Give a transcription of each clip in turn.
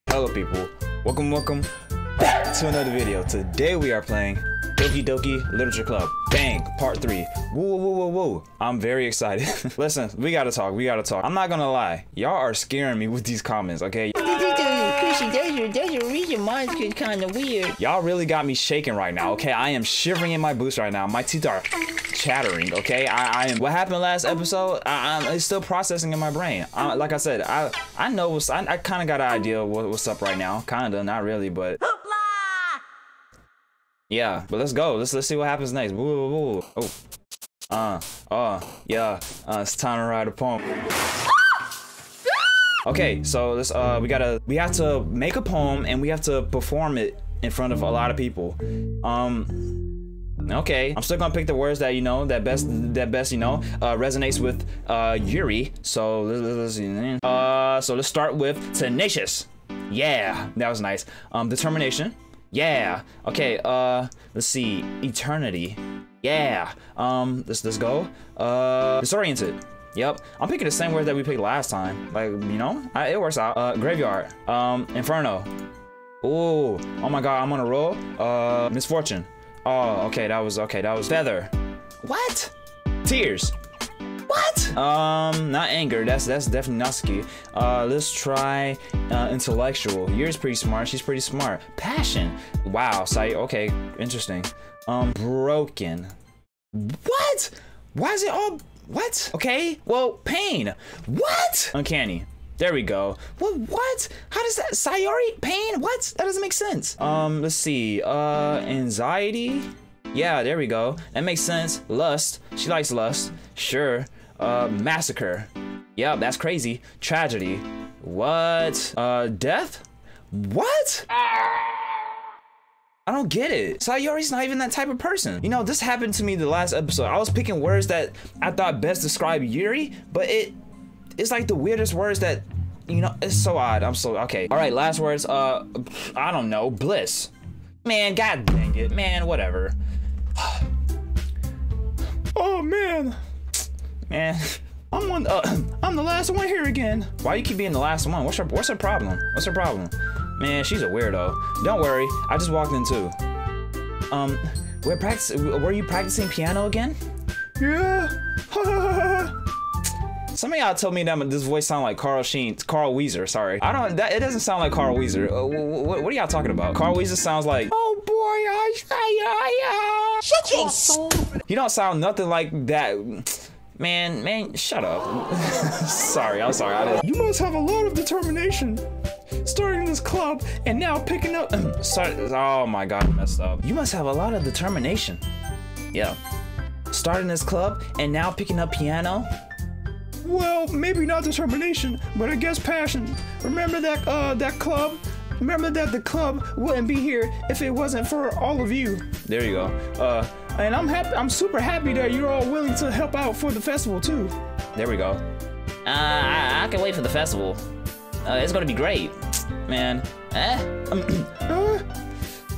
Hello people, welcome back to another video. Today we are playing Doki Doki Literature Club. Bang, part 3. Woo. I'm very excited. Listen, we gotta talk. I'm not gonna lie, y'all are scaring me with these comments, okay? Does your reason mine's kind of weird. Y'all really got me shaking right now, okay? I am shivering in my boots right now. My teeth are chattering, okay? I am. What happened last episode? It's still processing in my brain. Like I said, I know I kind of got an idea what's up right now. Kinda, not really, but yeah. But let's go. Let's see what happens next. Woo. Yeah. It's time to write a poem. Okay, so let's we have to make a poem and we have to perform it in front of a lot of people. Okay, I'm still gonna pick the words that that best resonates with Yuri. So let's start with tenacious. Yeah, that was nice. Determination. Yeah. Okay. Let's see. Eternity. Yeah. Let's go. Disoriented. Yep. I'm picking the same words that we picked last time. Like, it works out. Graveyard. Inferno. Oh my God, I'm on a roll. Misfortune. Oh, okay, that was feather. What? Tears. What? Not anger. That's definitely not ski. Let's try intellectual. Yuri's pretty smart. She's pretty smart. Passion. Wow. Okay, interesting. Broken. What? Why is it all? What? Okay. Well, pain. What? Uncanny. There we go. What? How does that? Sayori? Pain? What? That doesn't make sense. Let's see. Anxiety. Yeah, there we go. That makes sense. Lust. She likes lust. Sure. Massacre. Yeah, that's crazy. Tragedy. What? Death? What? I don't get it. Sayori's not even that type of person. This happened to me the last episode. I was picking words that I thought best describe Yuri, but it's like the weirdest words that, it's so odd. Okay. All right, last words. I don't know. Bliss. Man, god dang it. Man, whatever. Oh, man. Man, I'm the last one here again. Why you keep being the last one? What's her problem? What's her problem? Man, she's a weirdo. Don't worry, I just walked in too. Were you practicing piano again? Yeah. Some of y'all told me that this voice sound like Carl Weezer, sorry. It doesn't sound like Carl Weezer. What are y'all talking about? Carl Weezer sounds like, oh boy, shut your soul. You don't sound nothing like that. Man, shut up. I'm sorry. You must have a lot of determination. Starting this club and now picking up. Oh my God, I messed up. You must have a lot of determination. Yeah. Starting this club and now picking up piano. Well, maybe not determination, but I guess passion. Remember that club? Remember that the club wouldn't be here if it wasn't for all of you. There you go. And I'm super happy that you're all willing to help out for the festival too. There we go. I can wait for the festival. It's gonna be great, man.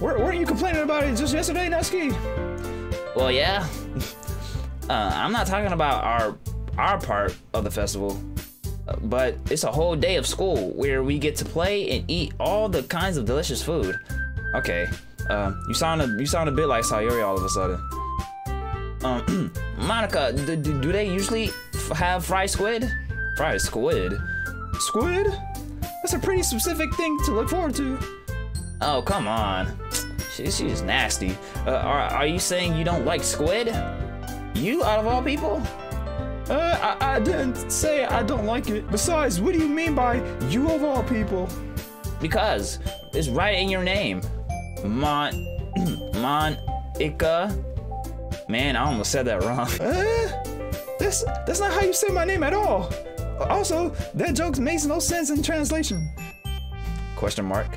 Weren't you complaining about it just yesterday, Natsuki? Well, yeah. I'm not talking about our part of the festival, but it's a whole day of school where we get to play and eat all the kinds of delicious food. Okay. You sound a bit like Sayori all of a sudden. Monica, do they usually have fried squid? Fried squid? Squid? That's a pretty specific thing to look forward to. Oh, come on. She's nasty. Are you saying you don't like squid? You, out of all people? I didn't say I don't like it. Besides, what do you mean by you of all people? Because it's right in your name. Monica. Man, I almost said that wrong. That's not how you say my name at all. Also, that joke makes no sense in translation. Question mark.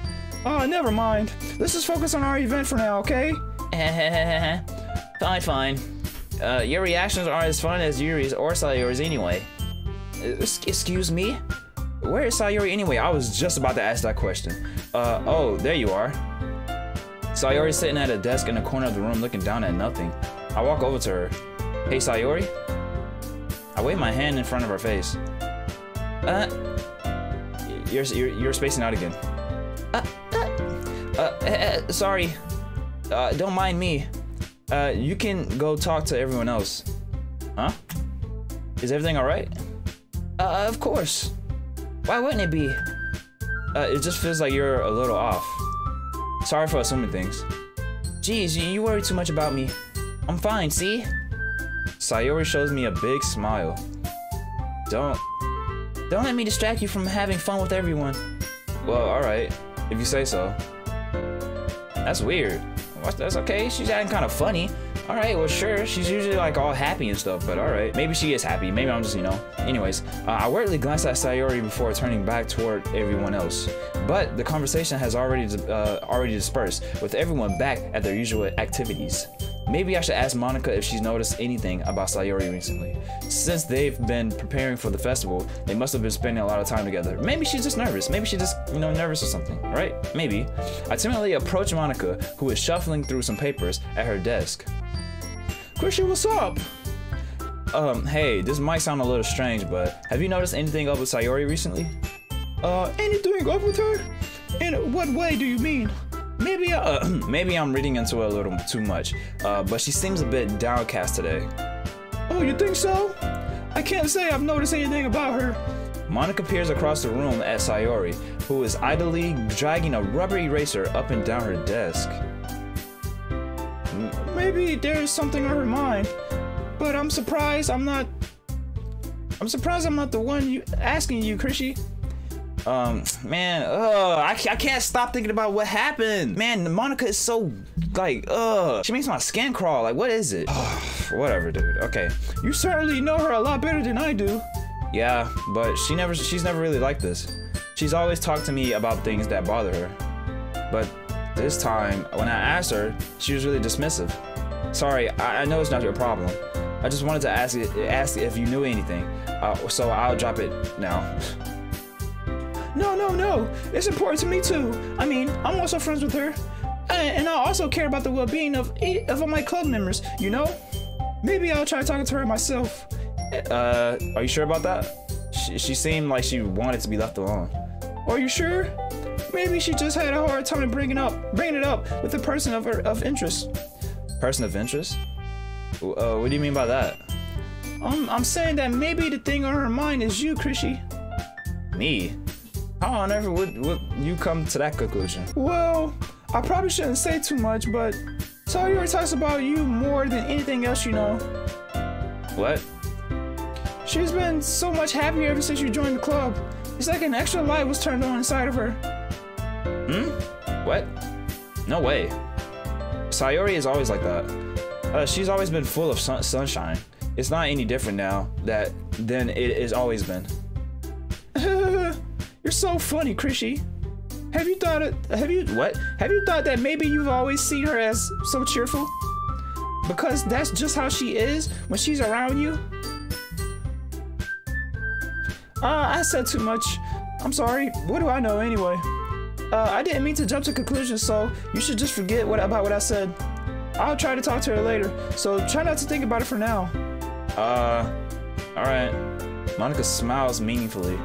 Never mind. Let's just focus on our event for now, okay? Fine. Your reactions aren't as fun as Yuri's or Sayori's anyway. Excuse me? Where is Sayori anyway? I was just about to ask that question. Oh, there you are. Sayori's sitting at a desk in the corner of the room looking down at nothing. I walk over to her. Hey, Sayori? I wave my hand in front of her face. You're spacing out again. Sorry. Don't mind me. You can go talk to everyone else. Huh? Is everything alright? Of course. Why wouldn't it be? It just feels like you're a little off. Sorry for assuming things. Geez, you worry too much about me. I'm fine, see? Sayori shows me a big smile. Don't let me distract you from having fun with everyone. Well, alright, if you say so. That's weird. That's okay, she's acting kind of funny. Alright, well sure, she's usually like all happy and stuff, but alright. Maybe she is happy, maybe I'm just, you know. Anyways, I weirdly glanced at Sayori before turning back toward everyone else. But the conversation has already dispersed, with everyone back at their usual activities. Maybe I should ask Monica if she's noticed anything about Sayori recently. Since they've been preparing for the festival, they must have been spending a lot of time together. Maybe she's just nervous. Maybe she's just, you know, nervous or something, right? Maybe. I timidly approach Monica, who is shuffling through some papers at her desk. Chrishy, what's up? Hey, this might sound a little strange, but have you noticed anything up with Sayori recently? Anything up with her? In what way do you mean? Maybe I'm reading into it a little too much, but she seems a bit downcast today. Oh, you think so? I can't say I've noticed anything about her. Monica peers across the room at Sayori, who is idly dragging a rubber eraser up and down her desk. Maybe there's something on her mind, but I'm surprised I'm not the one asking you, Chrishy. Man, I can't stop thinking about what happened. Man, Monica is so, like, she makes my skin crawl. Like, what is it? Whatever, dude. Okay. You certainly know her a lot better than I do. Yeah, but she's never really like this. She's always talked to me about things that bother her. But this time, when I asked her, she was really dismissive. Sorry, I know it's not your problem. I just wanted to ask if you knew anything. So I'll drop it now. No. It's important to me too. I mean, I'm also friends with her. And I also care about the well-being of all my club members, you know? Maybe I'll try talking to her myself. Are you sure about that? She seemed like she wanted to be left alone. Are you sure? Maybe she just had a hard time bringing it up with a person of interest. Person of interest? What do you mean by that? I'm saying that maybe the thing on her mind is you, Chrishy. Me? How on earth would you come to that conclusion? Well, I probably shouldn't say too much, but Sayori talks about you more than anything else you know. What? She's been so much happier ever since you joined the club. It's like an extra light was turned on inside of her. What? No way. Sayori is always like that. She's always been full of sunshine. It's not any different now than it has always been. You're so funny, Chrishy. Have you thought that maybe you've always seen her as so cheerful? Because that's just how she is when she's around you? I said too much. I'm sorry. What do I know anyway? I didn't mean to jump to conclusions, so you should just forget about what I said. I'll try to talk to her later, so try not to think about it for now. Alright. Monica smiles meaningfully.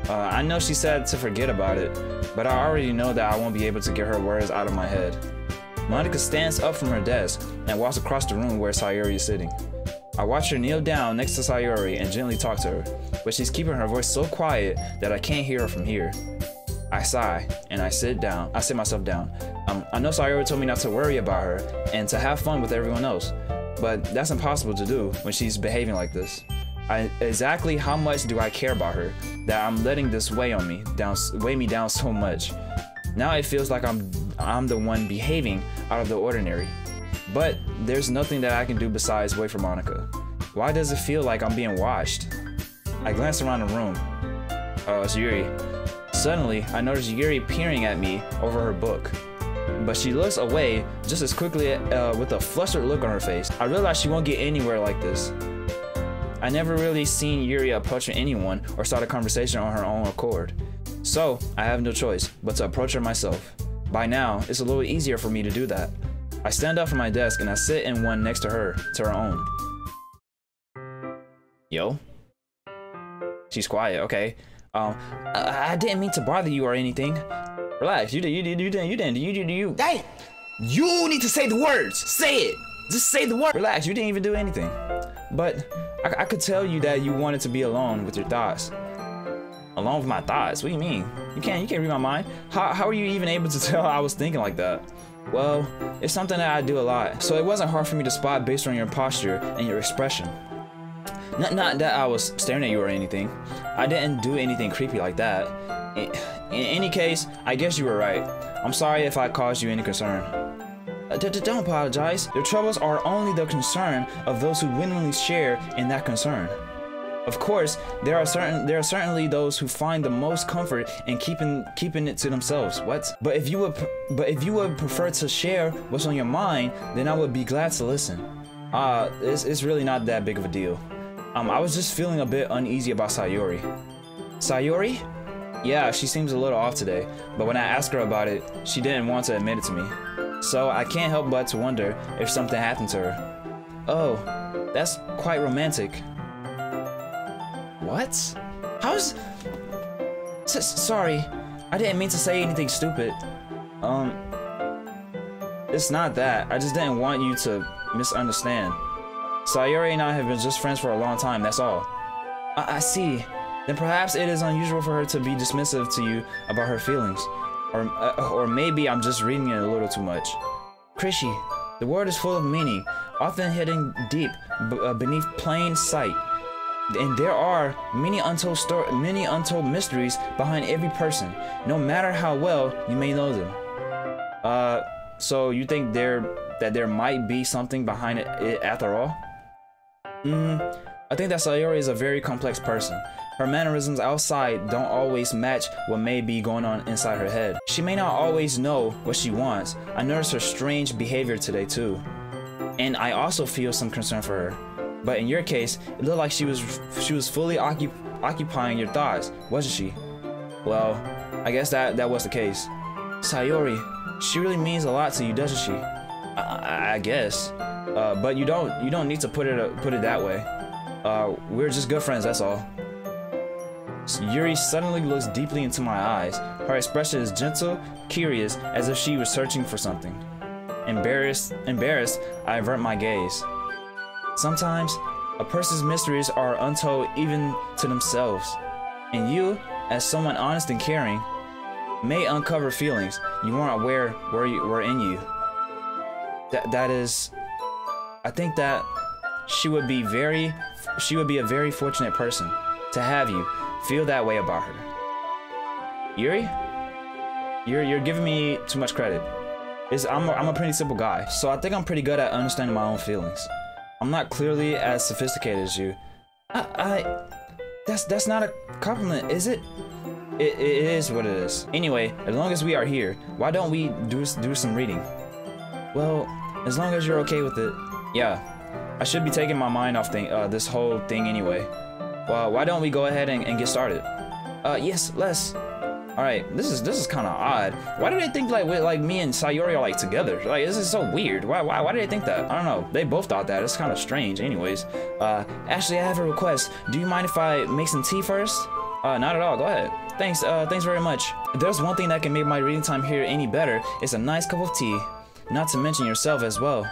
I know she said to forget about it, but I already know that I won't be able to get her words out of my head. Monica stands up from her desk and walks across the room where Sayori is sitting. I watch her kneel down next to Sayori and gently talk to her, but she's keeping her voice so quiet that I can't hear her from here. I sigh and I sit myself down. I know Sayori told me not to worry about her and to have fun with everyone else, but that's impossible to do when she's behaving like this. Exactly how much do I care about her that I'm letting this weigh me down so much? Now it feels like I'm the one behaving out of the ordinary. But there's nothing that I can do besides wait for Monica. Why does it feel like I'm being watched? I glance around the room. It's Yuri. Suddenly, I notice Yuri peering at me over her book. But she looks away just as quickly with a flustered look on her face. I realize she won't get anywhere like this. I never really seen Yuri approaching anyone or start a conversation on her own accord. So, I have no choice but to approach her myself. By now, it's a little easier for me to do that. I stand up from my desk and I sit in one next to her own. Yo? She's quiet, okay. I didn't mean to bother you or anything. Relax, you didn't. Dang! You need to say the words! Say it! Just say the word! Relax, you didn't even do anything. But I could tell you that you wanted to be alone with your thoughts. Alone with my thoughts? What do you mean? You can't read my mind? How are you even able to tell I was thinking like that? Well, it's something that I do a lot, so it wasn't hard for me to spot based on your posture and your expression. Not that I was staring at you or anything. I didn't do anything creepy like that. In any case, I guess you were right. I'm sorry if I caused you any concern. Don't apologize. Your troubles are only the concern of those who willingly share in that concern. Of course, there are certainly those who find the most comfort in keeping it to themselves. What? But if you would prefer to share what's on your mind, then I would be glad to listen. It's really not that big of a deal. I was just feeling a bit uneasy about Sayori. Sayori? Yeah, she seems a little off today, but when I asked her about it, she didn't want to admit it to me. So I can't help but to wonder if something happened to her. Oh, that's quite romantic. What? How's... Sorry, I didn't mean to say anything stupid. It's not that. I just didn't want you to misunderstand. Sayori and I have been just friends for a long time, that's all. I see. Then perhaps it is unusual for her to be dismissive to you about her feelings. Or maybe I'm just reading it a little too much. Chrishy, the word is full of meaning, often hidden deep beneath plain sight. And there are many untold mysteries behind every person, no matter how well you may know them. So you think that there might be something behind it after all? I think that Sayori is a very complex person. Her mannerisms outside don't always match what may be going on inside her head. She may not always know what she wants. I noticed her strange behavior today too. And I also feel some concern for her. But in your case, it looked like she was fully occupying your thoughts, wasn't she? Well, I guess that was the case. Sayori, she really means a lot to you, doesn't she? I guess. But you don't need to put it that way. We're just good friends, that's all. Yuri suddenly looks deeply into my eyes. Her expression is gentle, curious, as if she was searching for something. Embarrassed, I avert my gaze. Sometimes, a person's mysteries are untold even to themselves. And you, as someone honest and caring, may uncover feelings you weren't aware were in you. That is, I think that she would be a very fortunate person to have you feel that way about her. Yuri? You're giving me too much credit. I'm a pretty simple guy, so I think I'm pretty good at understanding my own feelings. I'm not clearly as sophisticated as you. That's not a compliment, is it? It is what it is. Anyway, as long as we are here, why don't we do some reading? Well, as long as you're okay with it. Yeah, I should be taking my mind off this whole thing anyway. Well, why don't we go ahead and get started? Yes, let's. All right, this is kind of odd. Why do they think like me and Sayori are like together? Like, this is so weird. Why do they think that? I don't know. They both thought that. It's kind of strange. Anyways, Ashley, I have a request. Do you mind if I make some tea first? Not at all. Go ahead. Thanks. Thanks very much. If there's one thing that can make my reading time here any better, it's a nice cup of tea. Not to mention yourself as well.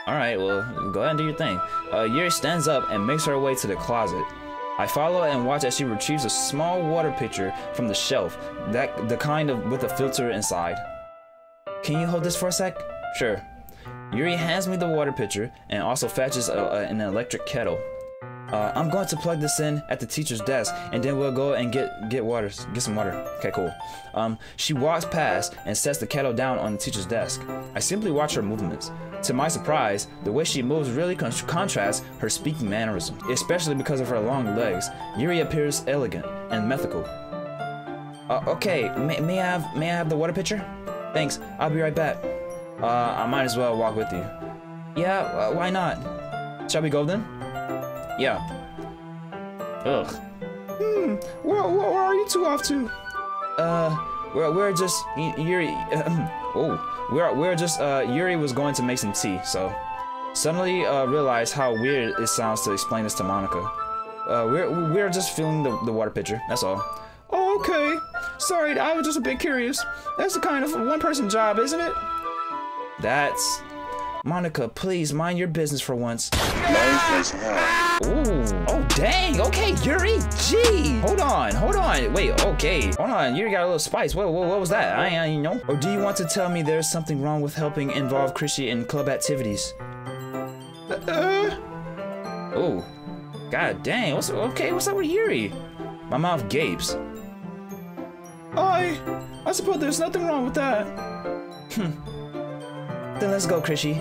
All right. Well, go ahead and do your thing. Yuri stands up and makes her way to the closet. I follow and watch as she retrieves a small water pitcher from the shelf, the kind with a filter inside. Can you hold this for a sec? Sure. Yuri hands me the water pitcher and also fetches an electric kettle. I'm going to plug this in at the teacher's desk, and then we'll go and get some water. Okay, cool. She walks past and sets the kettle down on the teacher's desk. I simply watch her movements. To my surprise, the way she moves really contrasts her speaking mannerism, especially because of her long legs. Yuri appears elegant and methodical. Okay, may I have the water pitcher? Thanks, I'll be right back. I might as well walk with you. Yeah, why not? Shall we go then? Yeah. Ugh. Where are you two off to? We're just Yuri. Oh, we're just Yuri was going to make some tea, so suddenly realized how weird it sounds to explain this to Monica. We're just filling the water pitcher. That's all. Oh, okay. Sorry, I was just a bit curious. That's the kind of one-person job, isn't it? That's Monica. Please mind your business for once. Ooh. Oh, dang. Okay, Yuri. Gee. Hold on. Wait. Okay. Hold on. Yuri got a little spice. What was that? I you know. Or do you want to tell me there's something wrong with helping involve Chrissy in club activities? Oh. God dang. What's up with Yuri? My mouth gapes. I suppose there's nothing wrong with that. Then let's go, Chrissy.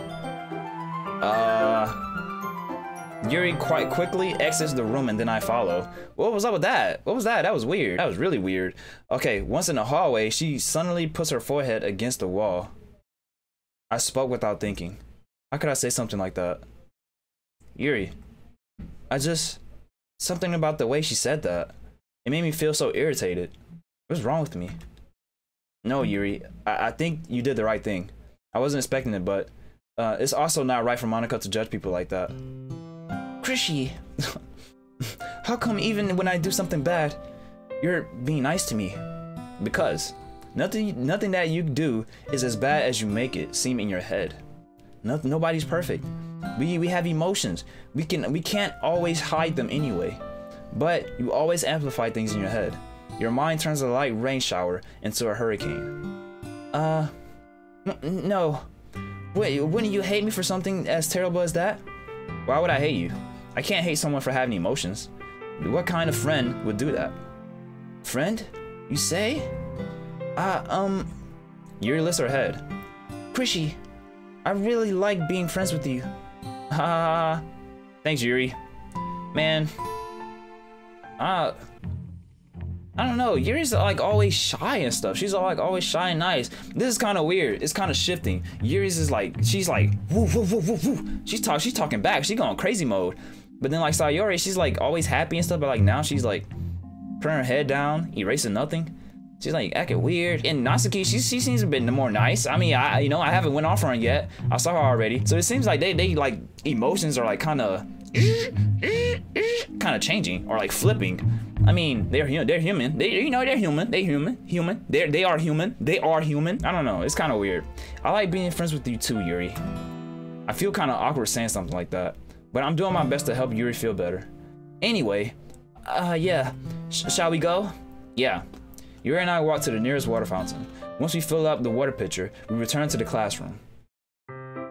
Yuri quite quickly exits the room and then I follow. What was up with that? What was that? That was weird. That was really weird. Okay, once in the hallway, she suddenly puts her forehead against the wall. I spoke without thinking. How could I say something like that? Yuri, something about the way she said that. It made me feel so irritated. What's wrong with me? No, Yuri, I think you did the right thing. I wasn't expecting it, but it's also not right for Monica to judge people like that. Chrissy, how come even when I do something bad, you're being nice to me? Because nothing that you do is as bad as you make it seem in your head. Nobody's perfect. We have emotions. We can't always hide them anyway. But you always amplify things in your head. Your mind turns a light rain shower into a hurricane. No. Wait, wouldn't you hate me for something as terrible as that? Why would I hate you? I can't hate someone for having emotions. What kind of friend would do that? Friend? You say? Yuri lifts her head. Chrissy, I really like being friends with you. Thanks, Yuri. Man. I don't know. Yuri's like always shy and stuff. She's like always shy and nice. This is kind of weird. It's kind of shifting. Yuri's is like, she's like, woo, woo, woo, woo, woo. She's talking back. She's going crazy mode. But then like Sayori, she's like always happy and stuff. But like now she's like putting her head down, erasing nothing. She's like acting weird. And Natsuki, she seems a bit more nice. I mean, I haven't went off on her yet. I saw her already. So it seems like they like emotions are like kind of changing or like flipping. I mean, they're human. They're human. They are human. I don't know. It's kind of weird. I like being friends with you too, Yuri. I feel kind of awkward saying something like that, but I'm doing my best to help Yuri feel better. Anyway, yeah. Shall we go? Yeah. Yuri and I walk to the nearest water fountain. Once we fill up the water pitcher, we return to the classroom.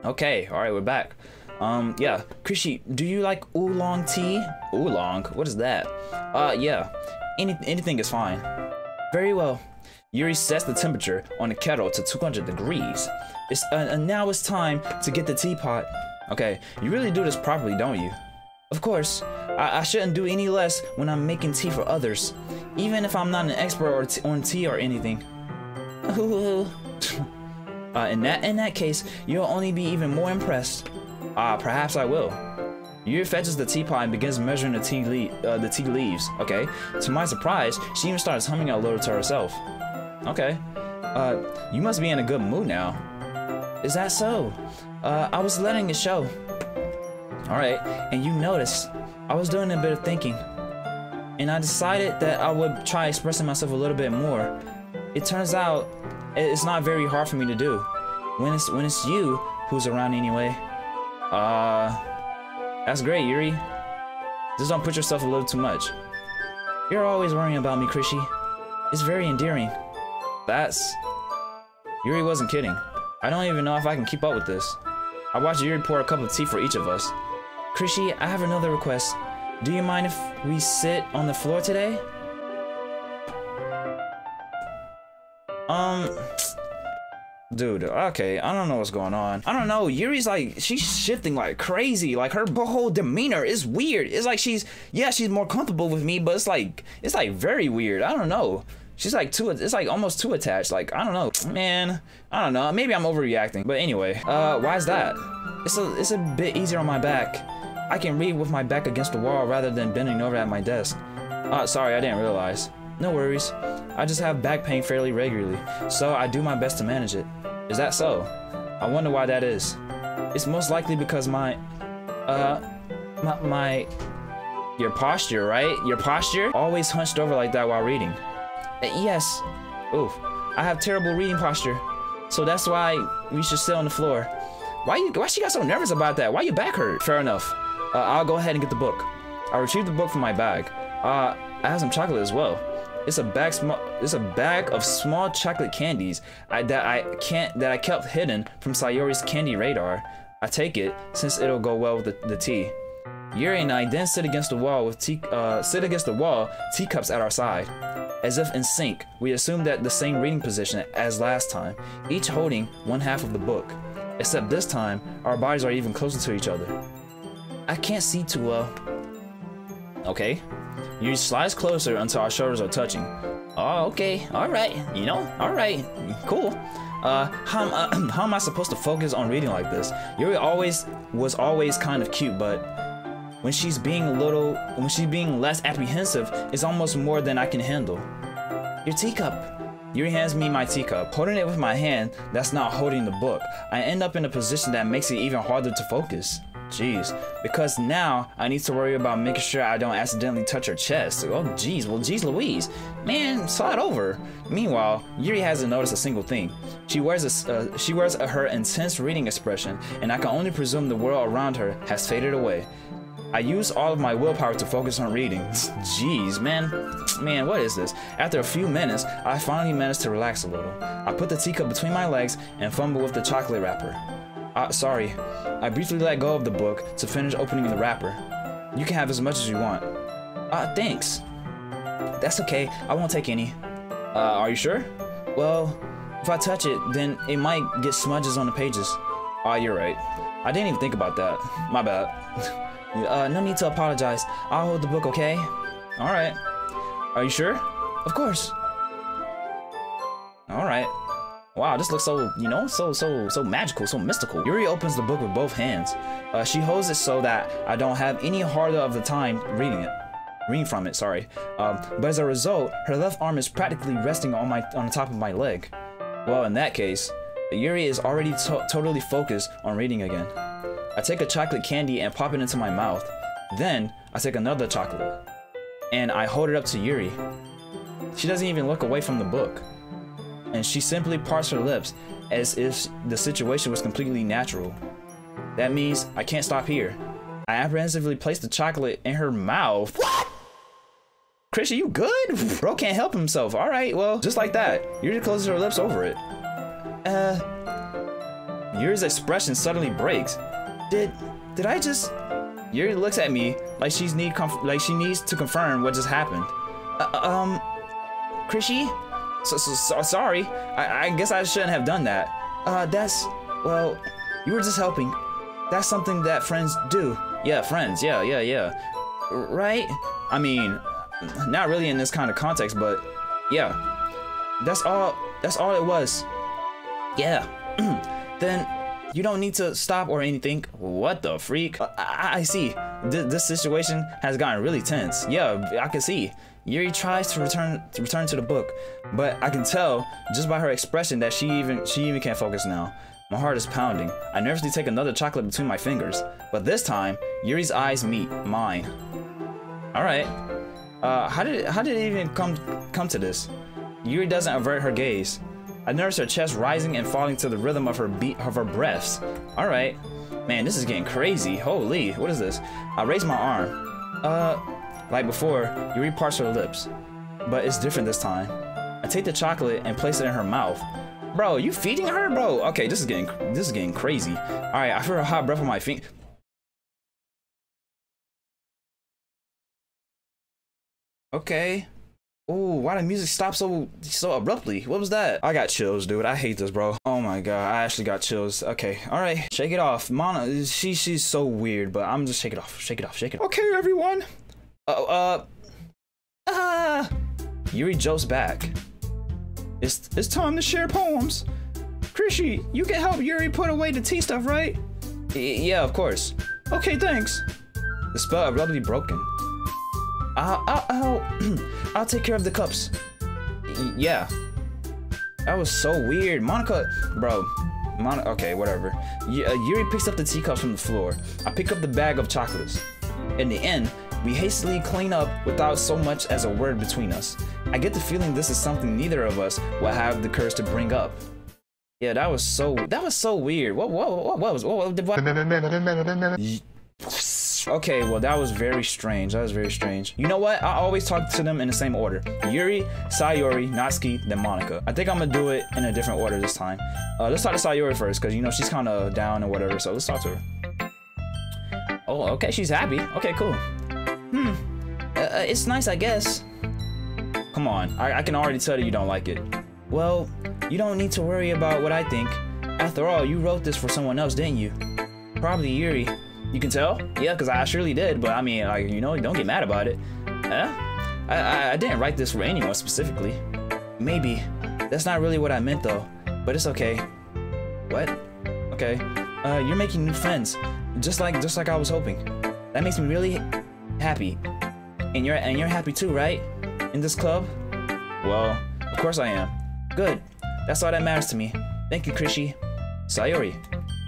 Okay, all right, we're back. Yeah, Chrissy, do you like oolong tea? Oolong? What is that? Yeah, anything is fine. Very well. Yuri sets the temperature on the kettle to 200 degrees. And now it's time to get the teapot. Okay, you really do this properly, don't you? Of course. I shouldn't do any less when I'm making tea for others, even if I'm not an expert on tea or anything. In that case, you'll only be even more impressed. Perhaps I will. Yuri fetches the teapot and begins measuring the tea leaves. Okay. To my surprise, she even starts humming a little to herself. Okay. You must be in a good mood now. Is that so? I was letting it show. All right. And you noticed, I was doing a bit of thinking, and I decided that I would try expressing myself a little bit more. It turns out it's not very hard for me to do when it's you who's around anyway. That's great, Yuri. Just don't put yourself a little too much. You're always worrying about me, Chrissy. It's very endearing. Yuri wasn't kidding. I don't even know if I can keep up with this. I watched Yuri pour a cup of tea for each of us. Chrissy, I have another request. Do you mind if we sit on the floor today? Dude, okay, I don't know what's going on. I don't know, Yuri's like, she's shifting like crazy. Like her whole demeanor is weird. It's like she's more comfortable with me, but it's like very weird. I don't know. She's like it's like almost too attached. Like, I don't know, man. I don't know, maybe I'm overreacting. But anyway, why is that? It's a bit easier on my back. I can read with my back against the wall rather than bending over at my desk. Sorry, I didn't realize. No worries. I just have back pain fairly regularly, so I do my best to manage it. Is that so? I wonder why that is. It's most likely because your posture, right? Your posture? Always hunched over like that while reading. Yes. Oof. I have terrible reading posture. So that's why we should sit on the floor. Why she got so nervous about that? Why your back hurt? Fair enough. I'll go ahead and get the book. I retrieved the book from my bag. I have some chocolate as well. It's a bag of small chocolate candies that I kept hidden from Sayori's candy radar. I take it since it'll go well with the tea. Yuri and I then sit against the wall, teacups at our side. As if in sync, we assume that the same reading position as last time, each holding one half of the book. Except this time, our bodies are even closer to each other. I can't see too well. Okay. Yuri slides closer until our shoulders are touching. Oh, okay. Alright. You know? Alright. Cool. How am I supposed to focus on reading like this? Yuri was always kind of cute, but when she's being less apprehensive, it's almost more than I can handle. Your teacup. Yuri hands me my teacup. Holding it with my hand that's not holding the book, I end up in a position that makes it even harder to focus. Jeez, because now I need to worry about making sure I don't accidentally touch her chest. Oh jeez, well geez Louise. Man, slide over. Meanwhile, Yuri hasn't noticed a single thing. She wears her intense reading expression, and I can only presume the world around her has faded away. I use all of my willpower to focus on reading. Jeez, man, what is this? After a few minutes, I finally managed to relax a little. I put the teacup between my legs and fumble with the chocolate wrapper. Sorry, I briefly let go of the book to finish opening the wrapper. You can have as much as you want. Thanks. That's okay, I won't take any. Are you sure? Well, if I touch it, then it might get smudges on the pages. You're right. I didn't even think about that. My bad. No need to apologize. I'll hold the book, okay? Alright. Are you sure? Of course. Alright. Wow, this looks so, you know, so magical, so mystical. Yuri opens the book with both hands. She holds it so that I don't have any harder of the time reading from it, sorry. But as a result, her left arm is practically resting on the top of my leg. Well, in that case, Yuri is already totally focused on reading again. I take a chocolate candy and pop it into my mouth. Then, I take another chocolate, and I hold it up to Yuri. She doesn't even look away from the book, and she simply parts her lips as if the situation was completely natural. That means I can't stop here. I apprehensively place the chocolate in her mouth. What? Chris, are you good? Bro can't help himself. Alright, well, just like that, Yuri closes her lips over it. Yuri's expression suddenly breaks. Did I just... Yuri looks at me like she needs to confirm what just happened. Chrishy? So sorry. I guess I shouldn't have done that. Well, you were just helping. That's something that friends do. Yeah, friends. Yeah. Right? I mean, not really in this kind of context, but yeah. That's all it was. Yeah. Then you don't need to stop or anything. What the freak? I see. This situation has gotten really tense. Yeah, I can see. Yuri tries to return to the book, but I can tell just by her expression that she even can't focus now. My heart is pounding. I nervously take another chocolate between my fingers, but this time Yuri's eyes meet mine. All right. How did it even come to this? Yuri doesn't avert her gaze. I notice her chest rising and falling to the rhythm of her breaths. All right. Man, this is getting crazy. Holy, what is this? I raise my arm. Like before, Yuri parts her lips, but it's different this time. I take the chocolate and place it in her mouth. Bro, you feeding her, bro? Okay, this is getting crazy. All right, I feel her hot breath on my feet. Okay. Ooh, why the music stop so abruptly? What was that? I got chills, dude. I hate this, bro. Oh my god, I actually got chills. Okay, all right, shake it off. Mana, she's so weird, but I'm just shake it off. Okay, everyone. Yuri jokes back. It's time to share poems. Chrishy, you can help Yuri put away the tea stuff, right? Yeah, of course. Okay, thanks. The spell abruptly broken. I'll take care of the cups. Yeah. That was so weird. Monica, bro. Okay, whatever. Yuri picks up the teacups from the floor. I pick up the bag of chocolates. In the end, we hastily clean up without so much as a word between us. I get the feeling this is something neither of us will have the courage to bring up. Yeah, that was so weird. What? Okay, well, that was very strange. That was very strange. You know what? I always talk to them in the same order. Yuri, Sayori, Natsuki, then Monica. I think I'm gonna do it in a different order this time. Let's talk to Sayori first, because, you know, she's kind of down or whatever, so let's talk to her. Oh, okay, she's happy. Okay, cool. It's nice, I guess. Come on, I can already tell that you don't like it. Well, you don't need to worry about what I think. After all, you wrote this for someone else, didn't you? Probably Yuri. You can tell? Yeah, because I surely did, but I mean, like, you know, don't get mad about it. I didn't write this for anyone specifically. Maybe. That's not really what I meant, though. But it's okay. What? Okay. You're making new friends. Just like I was hoping. That makes me really happy. And you're happy too, right? In this club? Well, of course I am. Good. That's all that matters to me. Thank you, Chrishy. Sayori,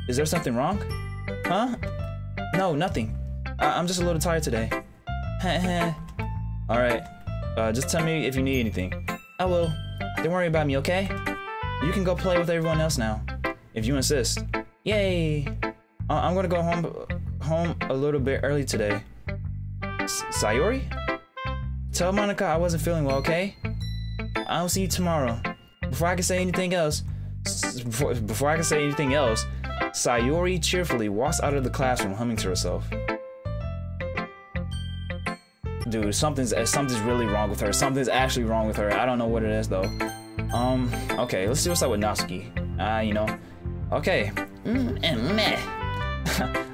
is there something wrong? Huh? No, nothing. I'm just a little tired today. Alright. Just tell me if you need anything. I will. Don't worry about me, okay? You can go play with everyone else now. If you insist. Yay! I'm gonna go home a little bit early today. Sayori? Tell Monica I wasn't feeling well, okay? I'll see you tomorrow. Before I can say anything else, Sayori cheerfully walks out of the classroom, humming to herself. Dude, something's really wrong with her. Something's actually wrong with her. I don't know what it is though. Okay, let's see what's up with Natsuki. You know. Okay. Meh.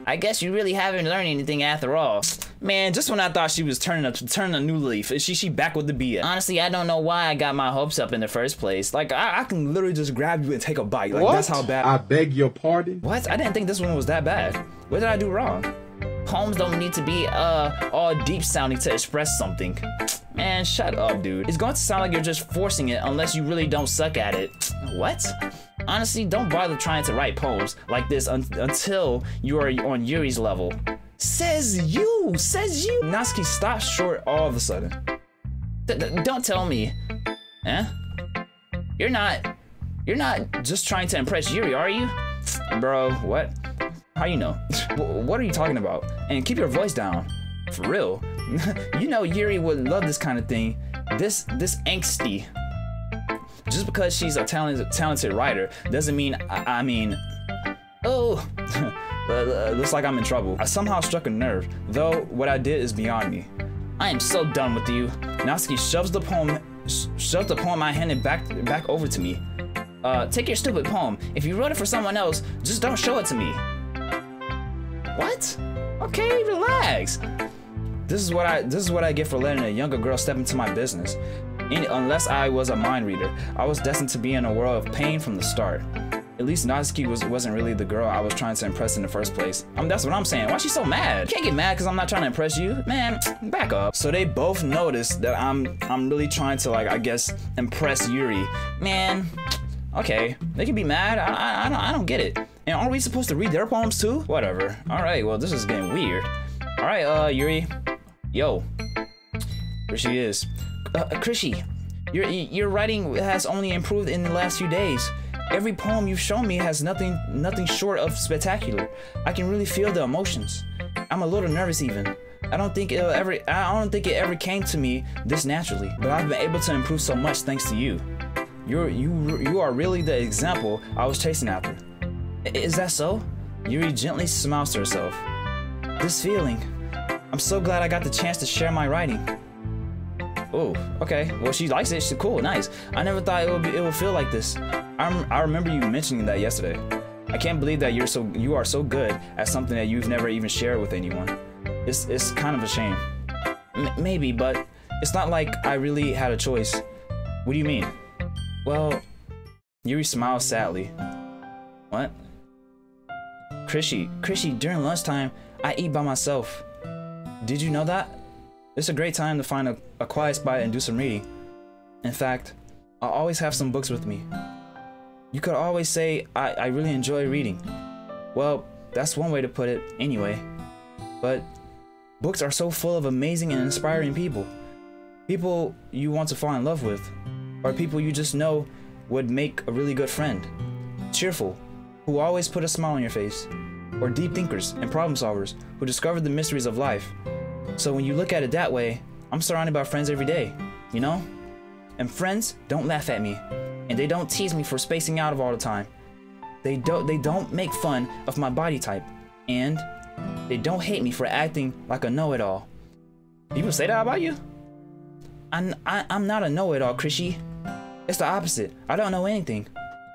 I guess you really haven't learned anything after all. Man, just when I thought she was turning a new leaf, is she back with the BS? Honestly, I don't know why I got my hopes up in the first place. Like, I can literally just grab you and take a bite. Like, what? That's how bad. I beg your pardon? What? I didn't think this one was that bad. What did I do wrong? Poems don't need to be all deep sounding to express something. Man, shut up, dude. It's going to sound like you're just forcing it unless you really don't suck at it. What? Honestly, don't bother trying to write poems like this until you are on Yuri's level. Says you! Natsuki stops short all of a sudden. Don't tell me. Huh? You're not just trying to impress Yuri, are you? Bro, what? How you know? What are you talking about? And keep your voice down. For real. You know Yuri would love this kind of thing. This angsty. Just because she's a talented writer doesn't mean I mean. Oh. Looks like I'm in trouble. I somehow struck a nerve, though what I did is beyond me. I am so done with you. Natsuki shoves the poem I handed back over to me. Take your stupid poem. If you wrote it for someone else, just don't show it to me. What? Okay, relax. This is what I get for letting a younger girl step into my business. Unless I was a mind reader, I was destined to be in a world of pain from the start. At least Natsuki wasn't really the girl I was trying to impress in the first place. That's what I'm saying. Why is she so mad? You can't get mad because I'm not trying to impress you. Man, back up. So they both noticed that I'm really trying to, like, I guess, impress Yuri. Man, okay. They can be mad. I don't get it. And aren't we supposed to read their poems too? Whatever. Alright, well, this is getting weird. Alright, Yuri. Yo. Here she is. Chrishy, your writing has only improved in the last few days. Every poem you've shown me has nothing short of spectacular. I can really feel the emotions. I'm a little nervous even. I don't think it ever came to me this naturally. But I've been able to improve so much thanks to you. You are really the example I was chasing after. Is that so? Yuri gently smiles to herself. This feeling. I'm so glad I got the chance to share my writing. Oh, okay. Well, she likes it. She's cool, nice. I never thought it would feel like this. I remember you mentioning that yesterday. I can't believe that you are so good at something that you've never even shared with anyone. It's kind of a shame. Maybe, but it's not like I really had a choice. What do you mean? Well, Yuri smiles sadly. What? Chrishy, during lunchtime, I eat by myself. Did you know that? It's a great time to find a quiet spot and do some reading. In fact, I'll always have some books with me. You could always say, I really enjoy reading. Well, that's one way to put it anyway. But books are so full of amazing and inspiring people. People you want to fall in love with, or people you just know would make a really good friend. Cheerful, who always put a smile on your face. Or deep thinkers and problem solvers who discovered the mysteries of life. So when you look at it that way, I'm surrounded by friends every day, you know? And friends don't laugh at me, and they don't tease me for spacing out of all the time. They don't make fun of my body type, and they don't hate me for acting like a know-it-all. People say that about you? I'm not a know-it-all, Chrishy. It's the opposite. I don't know anything.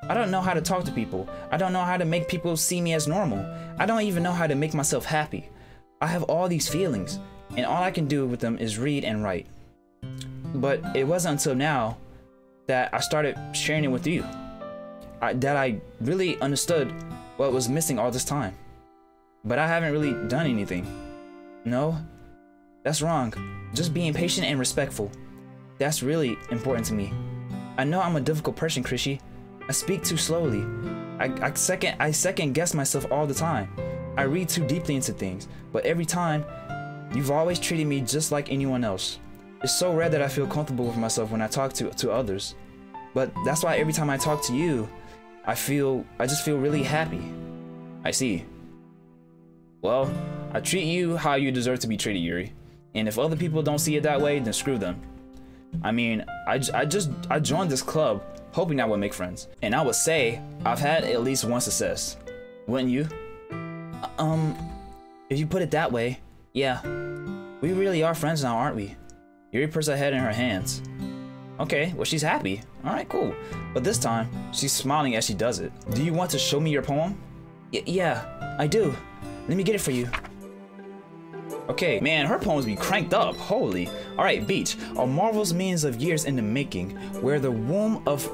I don't know how to talk to people. I don't know how to make people see me as normal. I don't even know how to make myself happy. I have all these feelings, and all I can do with them is read and write. But it wasn't until now that I started sharing it with you that I really understood what was missing all this time. But I haven't really done anything. No, that's wrong. Just being patient and respectful. That's really important to me. I know I'm a difficult person, Chrishy. I speak too slowly. I second guess myself all the time. I read too deeply into things, but every time, you've always treated me just like anyone else. It's so rare that I feel comfortable with myself when I talk to others. But that's why every time I talk to you, I just feel really happy. I see. Well, I treat you how you deserve to be treated, Yuri. And if other people don't see it that way, then screw them. I mean, I joined this club hoping I would make friends. And I would say I've had at least one success. Wouldn't you? If you put it that way, yeah. We really are friends now, aren't we? Yuri puts her head in her hands. Okay, well, she's happy. All right, cool. But this time, she's smiling as she does it. Do you want to show me your poem? Yeah, I do. Let me get it for you. Okay, man, her poems be cranked up. Holy. All right, Beach. A marvelous millions of years in the making, where the womb of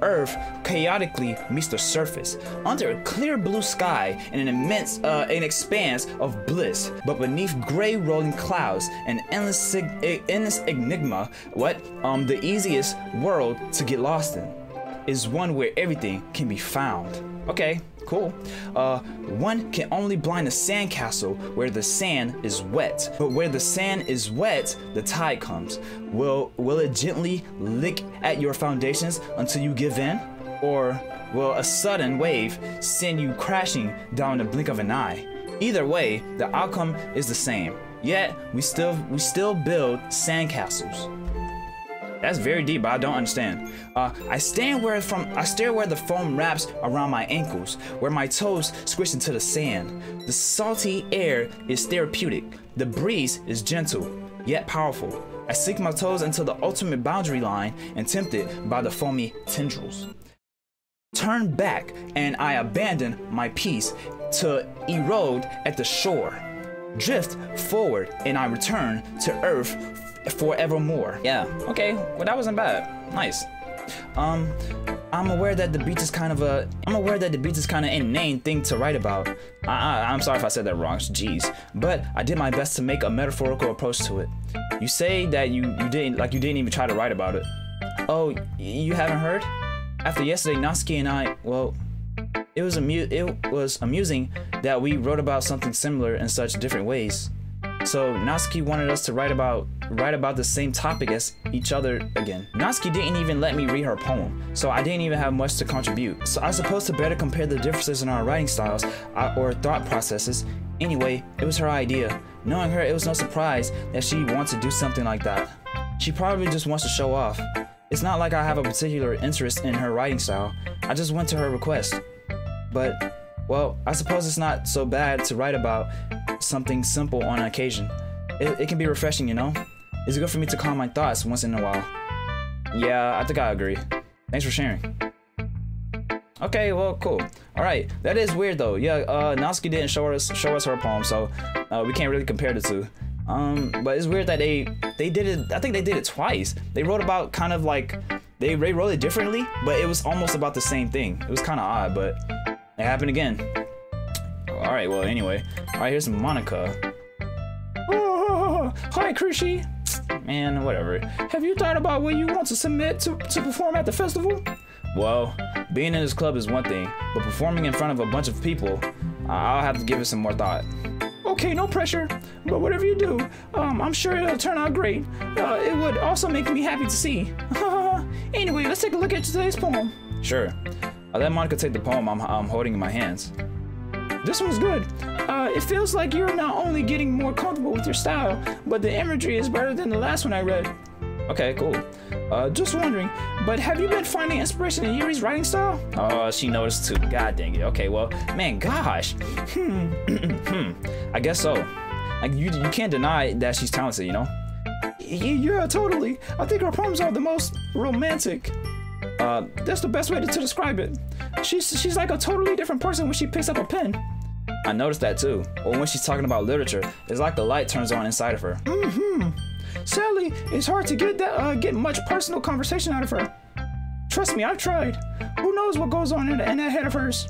Earth chaotically meets the surface, under a clear blue sky and an immense, an expanse of bliss, but beneath gray rolling clouds, an endless enigma. The easiest world to get lost in is one where everything can be found. Okay, cool. One can only blind a sandcastle where the sand is wet. But where the sand is wet, the tide comes. Will it gently lick at your foundations until you give in? Or will a sudden wave send you crashing down in the blink of an eye? Either way, the outcome is the same. Yet, we still build sandcastles. That's very deep, but I don't understand. I stare where the foam wraps around my ankles, where my toes squish into the sand. The salty air is therapeutic. The breeze is gentle, yet powerful. I sink my toes into the ultimate boundary line and tempted by the foamy tendrils. Turn back, and I abandon my peace to erode at the shore. Drift forward, and I return to Earth forevermore. Yeah, okay, well, that wasn't bad. Nice. I'm aware that the beach is kind of an inane thing to write about. I'm sorry if I said that wrong, jeez. But I did my best to make a metaphorical approach to it. You say that you didn't even try to write about it. Oh, you haven't heard? After yesterday, Natsuki and I, well, it was amusing that we wrote about something similar in such different ways. So Natsuki wanted us to write about the same topic as each other again. Natsuki didn't even let me read her poem, so I didn't even have much to contribute. So I was supposed to better compare the differences in our writing styles or thought processes. Anyway, it was her idea. Knowing her, it was no surprise that she wants to do something like that. She probably just wants to show off. It's not like I have a particular interest in her writing style. I just went to her request. But, well, I suppose it's not so bad to write about something simple on an occasion. It can be refreshing, you know? It's good for me to calm my thoughts once in a while. Yeah, I think I agree. Thanks for sharing. Okay, well, cool. All right, that is weird though. Yeah, Natsuki didn't show us her poem, so we can't really compare the two. But it's weird that they did it. I think they did it twice. They wrote about kind of like they wrote it differently, but it was almost about the same thing. It was kind of odd, but it happened again. All right, well, anyway. All right, here's Monica. Oh, hi, Chrishy. Man, whatever. Have you thought about what you want to submit to perform at the festival? Well, being in this club is one thing, but performing in front of a bunch of people, I'll have to give it some more thought. Okay, no pressure, but whatever you do, I'm sure it'll turn out great. It would also make me happy to see. Anyway, let's take a look at today's poem. Sure. I'll let Monica take the poem I'm holding in my hands. This one's good. It feels like you're not only getting more comfortable with your style, but the imagery is better than the last one I read. Okay, cool. Just wondering, but have you been finding inspiration in Yuri's writing style? Oh, she noticed too. God dang it. Okay, well, man, gosh. I guess so. Like, you can't deny that she's talented, you know? Yeah, totally. I think her poems are the most romantic. That's the best way to describe it. She's like a totally different person when she picks up a pen. I noticed that too. Or when she's talking about literature, it's like the light turns on inside of her. Sadly, it's hard to get much personal conversation out of her. Trust me, I've tried. Who knows what goes on in that head of hers?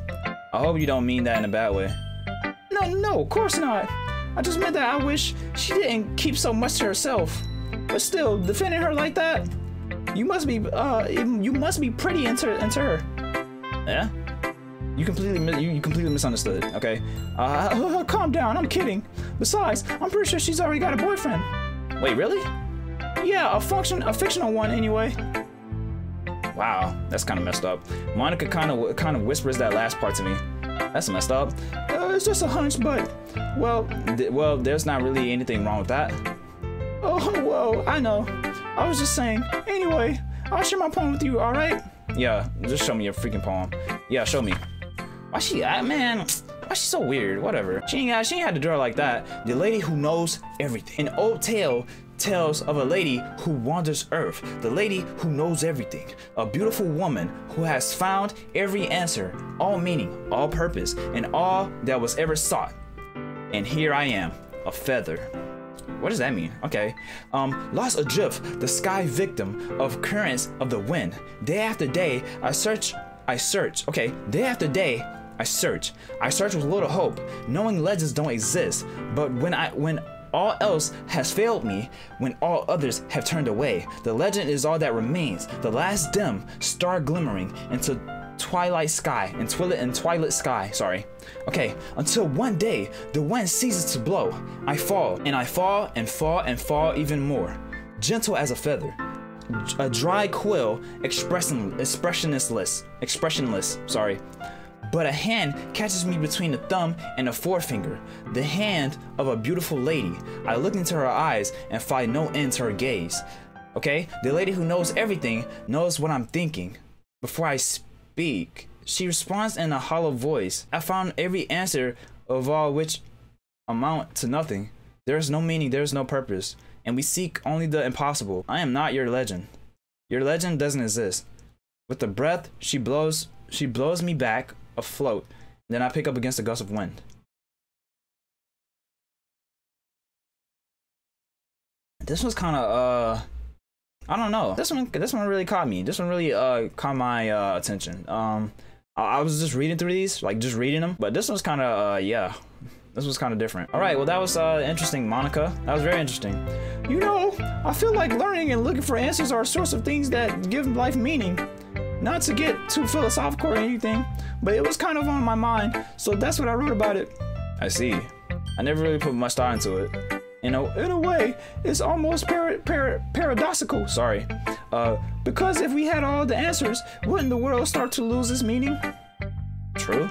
I hope you don't mean that in a bad way. No, of course not. I just meant that I wish she didn't keep so much to herself. But still, defending her like that, you must be pretty into her. Yeah? You completely misunderstood. Okay. Calm down. I'm kidding. Besides, I'm pretty sure she's already got a boyfriend. Wait, really? Yeah, a fictional one anyway. Wow, that's kind of messed up. Monica kind of whispers that last part to me. That's messed up. It's just a hunch, but well, there's not really anything wrong with that. Oh, well, I know. I was just saying. Anyway, I'll share my poem with you, all right? Yeah, just show me your freaking poem. Yeah, show me. Why she so weird? Whatever. She ain't had to draw like that. The lady who knows everything. An old tale tells of a lady who wanders earth. The lady who knows everything. A beautiful woman who has found every answer, all meaning, all purpose, and all that was ever sought. And here I am, a feather. What does that mean? Okay. Lost adrift, the sky victim of currents of the wind. Day after day, I search. Okay, day after day, I search with little hope, knowing legends don't exist. But when all else has failed me, when all others have turned away, the legend is all that remains. The last dim star glimmering into twilight sky. Sorry. Okay, until one day the wind ceases to blow. I fall, and I fall, and fall, and fall even more. Gentle as a feather. A dry quill, expressionless, sorry. But a hand catches me between the thumb and the forefinger, the hand of a beautiful lady. I look into her eyes and find no end to her gaze. Okay, the lady who knows everything knows what I'm thinking. Before I speak, she responds in a hollow voice. I found every answer of all which amount to nothing. There is no meaning, there is no purpose, and we seek only the impossible. I am not your legend. Your legend doesn't exist. With a breath, she blows me back afloat. Then I pick up against a gust of wind. This was kind of I don't know. This one really caught me. This one really caught my attention. I was just reading through these, like just reading them, but this one's kind of yeah. This was kind of different. All right, well that was interesting, Monica. That was very interesting. You know, I feel like learning and looking for answers are a source of things that give life meaning. Not to get too philosophical or anything, but it was kind of on my mind, so that's what I wrote about it. I see. I never really put much thought into it. In a way, it's almost paradoxical. Sorry. Because if we had all the answers, wouldn't the world start to lose its meaning? True.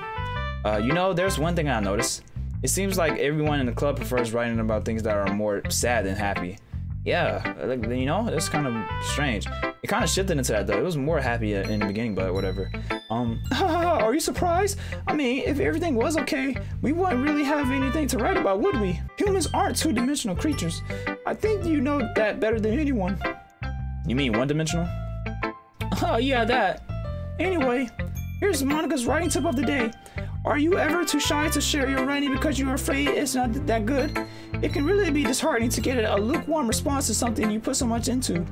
You know, there's one thing I noticed. It seems like everyone in the club prefers writing about things that are more sad than happy. Yeah, you know, it's kind of strange. It kind of shifted into that though. It was more happy in the beginning, but whatever. Are you surprised? I mean, if everything was okay, we wouldn't really have anything to write about, would we? Humans aren't two-dimensional creatures. I think you know that better than anyone. You mean one-dimensional? Oh, yeah, that. Anyway, here's Monica's writing tip of the day. Are you ever too shy to share your writing because you're afraid it's not that good? It can really be disheartening to get a lukewarm response to something you put so much into.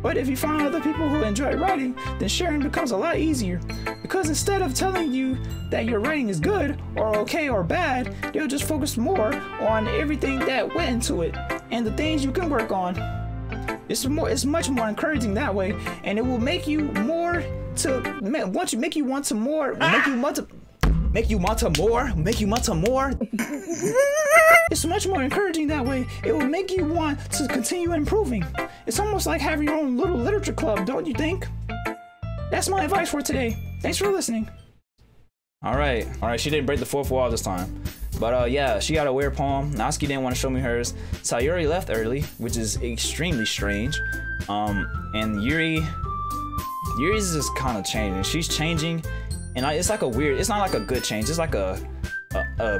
But if you find other people who enjoy writing, then sharing becomes a lot easier. Because instead of telling you that your writing is good, or okay, or bad, they'll just focus more on everything that went into it, and the things you can work on. It's much more encouraging that way, and it will make you more to make you want to more, make you want to more. It's much more encouraging that way. It will make you want to continue improving. It's almost like having your own little literature club, don't you think? That's my advice for today. Thanks for listening. All right. She didn't break the fourth wall this time. But yeah, she got a weird poem. Natsuki didn't want to show me hers. Sayori left early, which is extremely strange. And Yuri's is kind of changing. She's changing, and it's like a weird. It's not like a good change. It's like a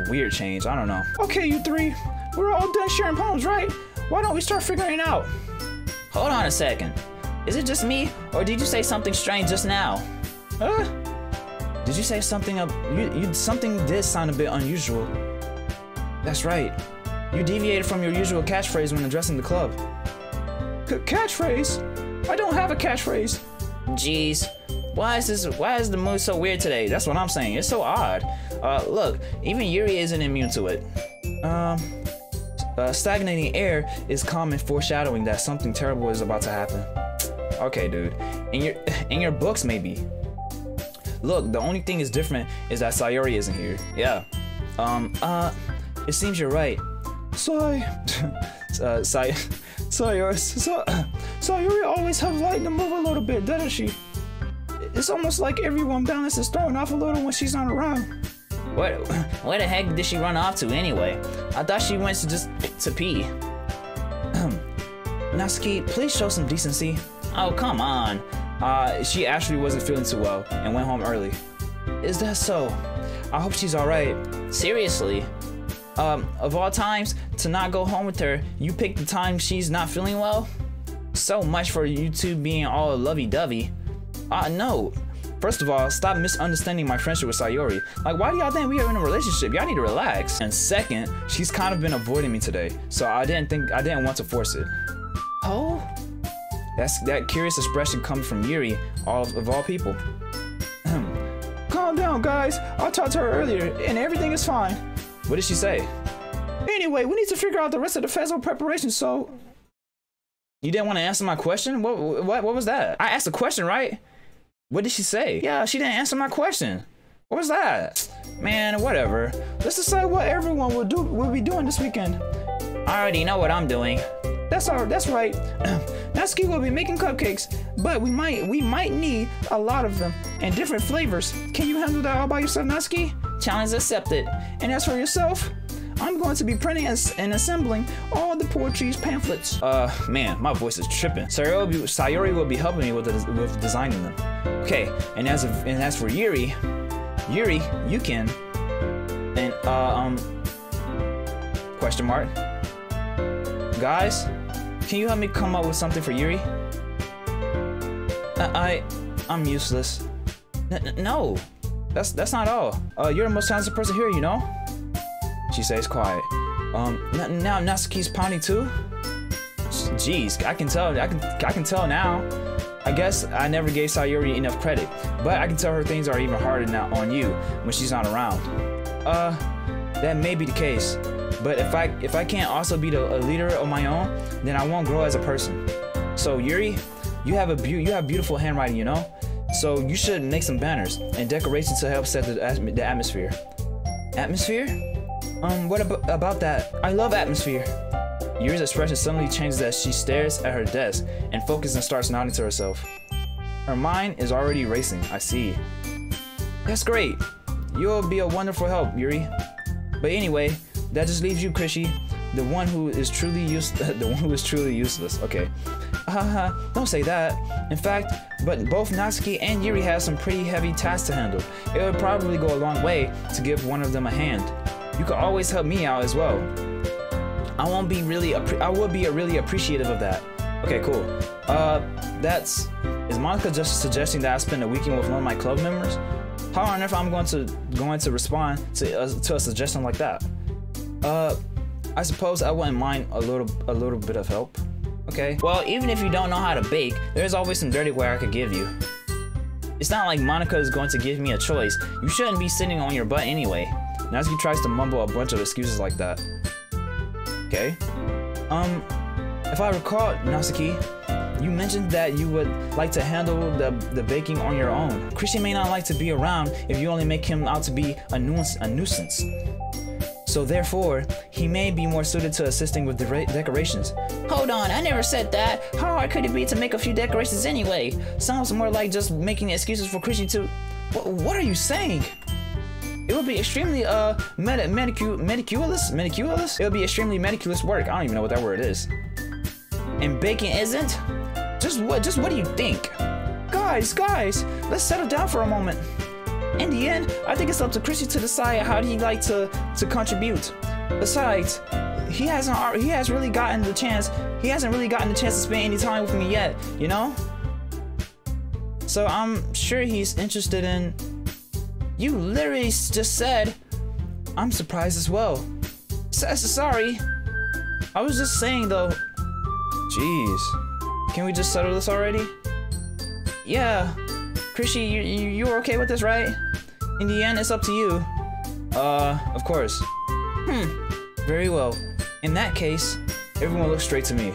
weird change. I don't know. Okay, you three, we're all done sharing poems, right? Why don't we start figuring it out? Hold on a second. Is it just me, or did you say something strange just now? Did you say something? Something did sound a bit unusual. That's right. You deviated from your usual catchphrase when addressing the club. Catchphrase? I don't have a catchphrase. Jeez. Why is the mood so weird today? That's what I'm saying. It's so odd. Look, even Yuri isn't immune to it. Stagnating air is common foreshadowing that something terrible is about to happen. Okay, dude. In your books, maybe. Look, the only thing is different is that Sayori isn't here. Yeah. It seems you're right. Sayori always have light to move a little bit, doesn't she? It's almost like everyone balance is thrown off a little when she's not around. Where the heck did she run off to anyway? I thought she went to pee. Natsuki, please show some decency. Oh, come on. She actually wasn't feeling too well and went home early. Is that so? I hope she's alright. Seriously? Of all times to not go home with her, you picked the time she's not feeling well? So much for you two being all lovey-dovey. No. First of all, stop misunderstanding my friendship with Sayori. Like, why do y'all think we are in a relationship? Y'all need to relax. And second, she's kind of been avoiding me today, so I didn't want to force it. Oh? That curious expression comes from Yuri, of all people. Calm down, guys. I talked to her earlier, and everything is fine. What did she say? Anyway, we need to figure out the rest of the festival preparation, so... You didn't want to answer my question? What was that? I asked a question, right? What did she say? Yeah, she didn't answer my question. What was that? Man, whatever. Let's decide what everyone will be doing this weekend. I already know what I'm doing. That's right. Natsuki will be making cupcakes, but we might need a lot of them and different flavors. Can you handle that all by yourself, Natsuki? Challenge accepted. And as for yourself, I'm going to be printing and assembling all the poetry's pamphlets. Man, my voice is tripping. Sayori will be helping me with designing them. Okay, and as for Yuri, you can, and question mark. Guys, can you help me come up with something for Yuri? I'm useless. No, that's not all. You're the most talented person here, you know? She stays quiet. Now Natsuki's pouting too? Jeez, I can tell now. I guess I never gave Sayori enough credit, but I can tell her things are even harder now on you when she's not around. That may be the case, but if I can't also be a leader of my own, then I won't grow as a person. So Yuri, you have beautiful handwriting, you know? So you should make some banners and decorations to help set the atmosphere. Atmosphere? What about that? I love atmosphere. Yuri's expression suddenly changes as she stares at her desk and focuses and starts nodding to herself. Her mind is already racing, I see. That's great. You'll be a wonderful help, Yuri. But anyway, that just leaves you, Chrishy, the one who is truly useless. Okay. Don't say that. In fact, but both Natsuki and Yuri have some pretty heavy tasks to handle. It would probably go a long way to give one of them a hand. You could always help me out as well. I would be really appreciative of that. Okay, cool. Is Monica just suggesting that I spend a weekend with one of my club members? How on earth I'm going to respond to a suggestion like that? I suppose I wouldn't mind a little bit of help. Okay. Well, even if you don't know how to bake, there's always some dirtyware I could give you. It's not like Monica is going to give me a choice. You shouldn't be sitting on your butt anyway. Natsuki tries to mumble a bunch of excuses like that. Okay. If I recall, Natsuki, You mentioned that you would like to handle the baking on your own. Chrishy may not like to be around if you only make him out to be a nuisance. So therefore, he may be more suited to assisting with the decorations. Hold on, I never said that. How hard could it be to make a few decorations anyway? Sounds more like just making excuses for Chrishy to... What are you saying? It would be extremely meticulous? It would be extremely meticulous work. I don't even know what that word is. And baking isn't? Just what do you think? Guys, let's settle down for a moment. In the end, I think it's up to Chrishy to decide how he'd like to contribute. Besides, he hasn't really gotten the chance to spend any time with me yet, you know? So I'm sure he's interested in... You literally just said... I'm surprised as well. Sorry. I was just saying though... Jeez. Can we just settle this already? Yeah. Chrishy, you're okay with this, right? In the end, it's up to you. Of course. Very well. In that case, everyone look straight to me.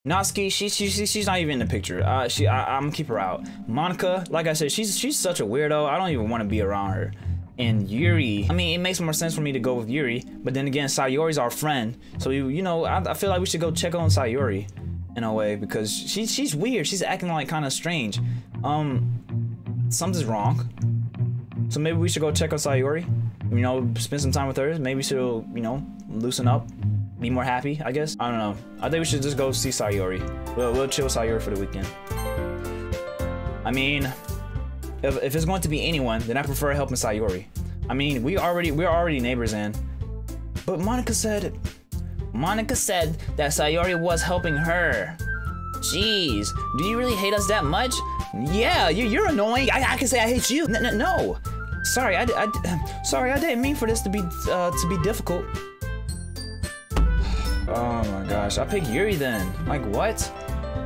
Natsuki, she's not even in the picture. I'm gonna keep her out. Monica, like I said, she's such a weirdo. I don't even want to be around her. And Yuri, I mean, it makes more sense for me to go with Yuri, but then again, Sayori's our friend, so you know, I feel like we should go check on Sayori in a way, because she's weird. She's acting like kind of strange. Something's wrong. So maybe we should go check on Sayori. You know, spend some time with her. Maybe she'll, you know, loosen up, be more happy, I guess. I don't know. I think we should just go see Sayori. We'll chill with Sayori for the weekend. I mean, if it's going to be anyone, then I prefer helping Sayori. I mean, we're already neighbors, and but Monica said that Sayori was helping her. Jeez, do you really hate us that much? Yeah, you're annoying. I can say I hate you. No. Sorry, sorry, I didn't mean for this to be difficult. Oh my gosh, I picked Yuri then. Like what?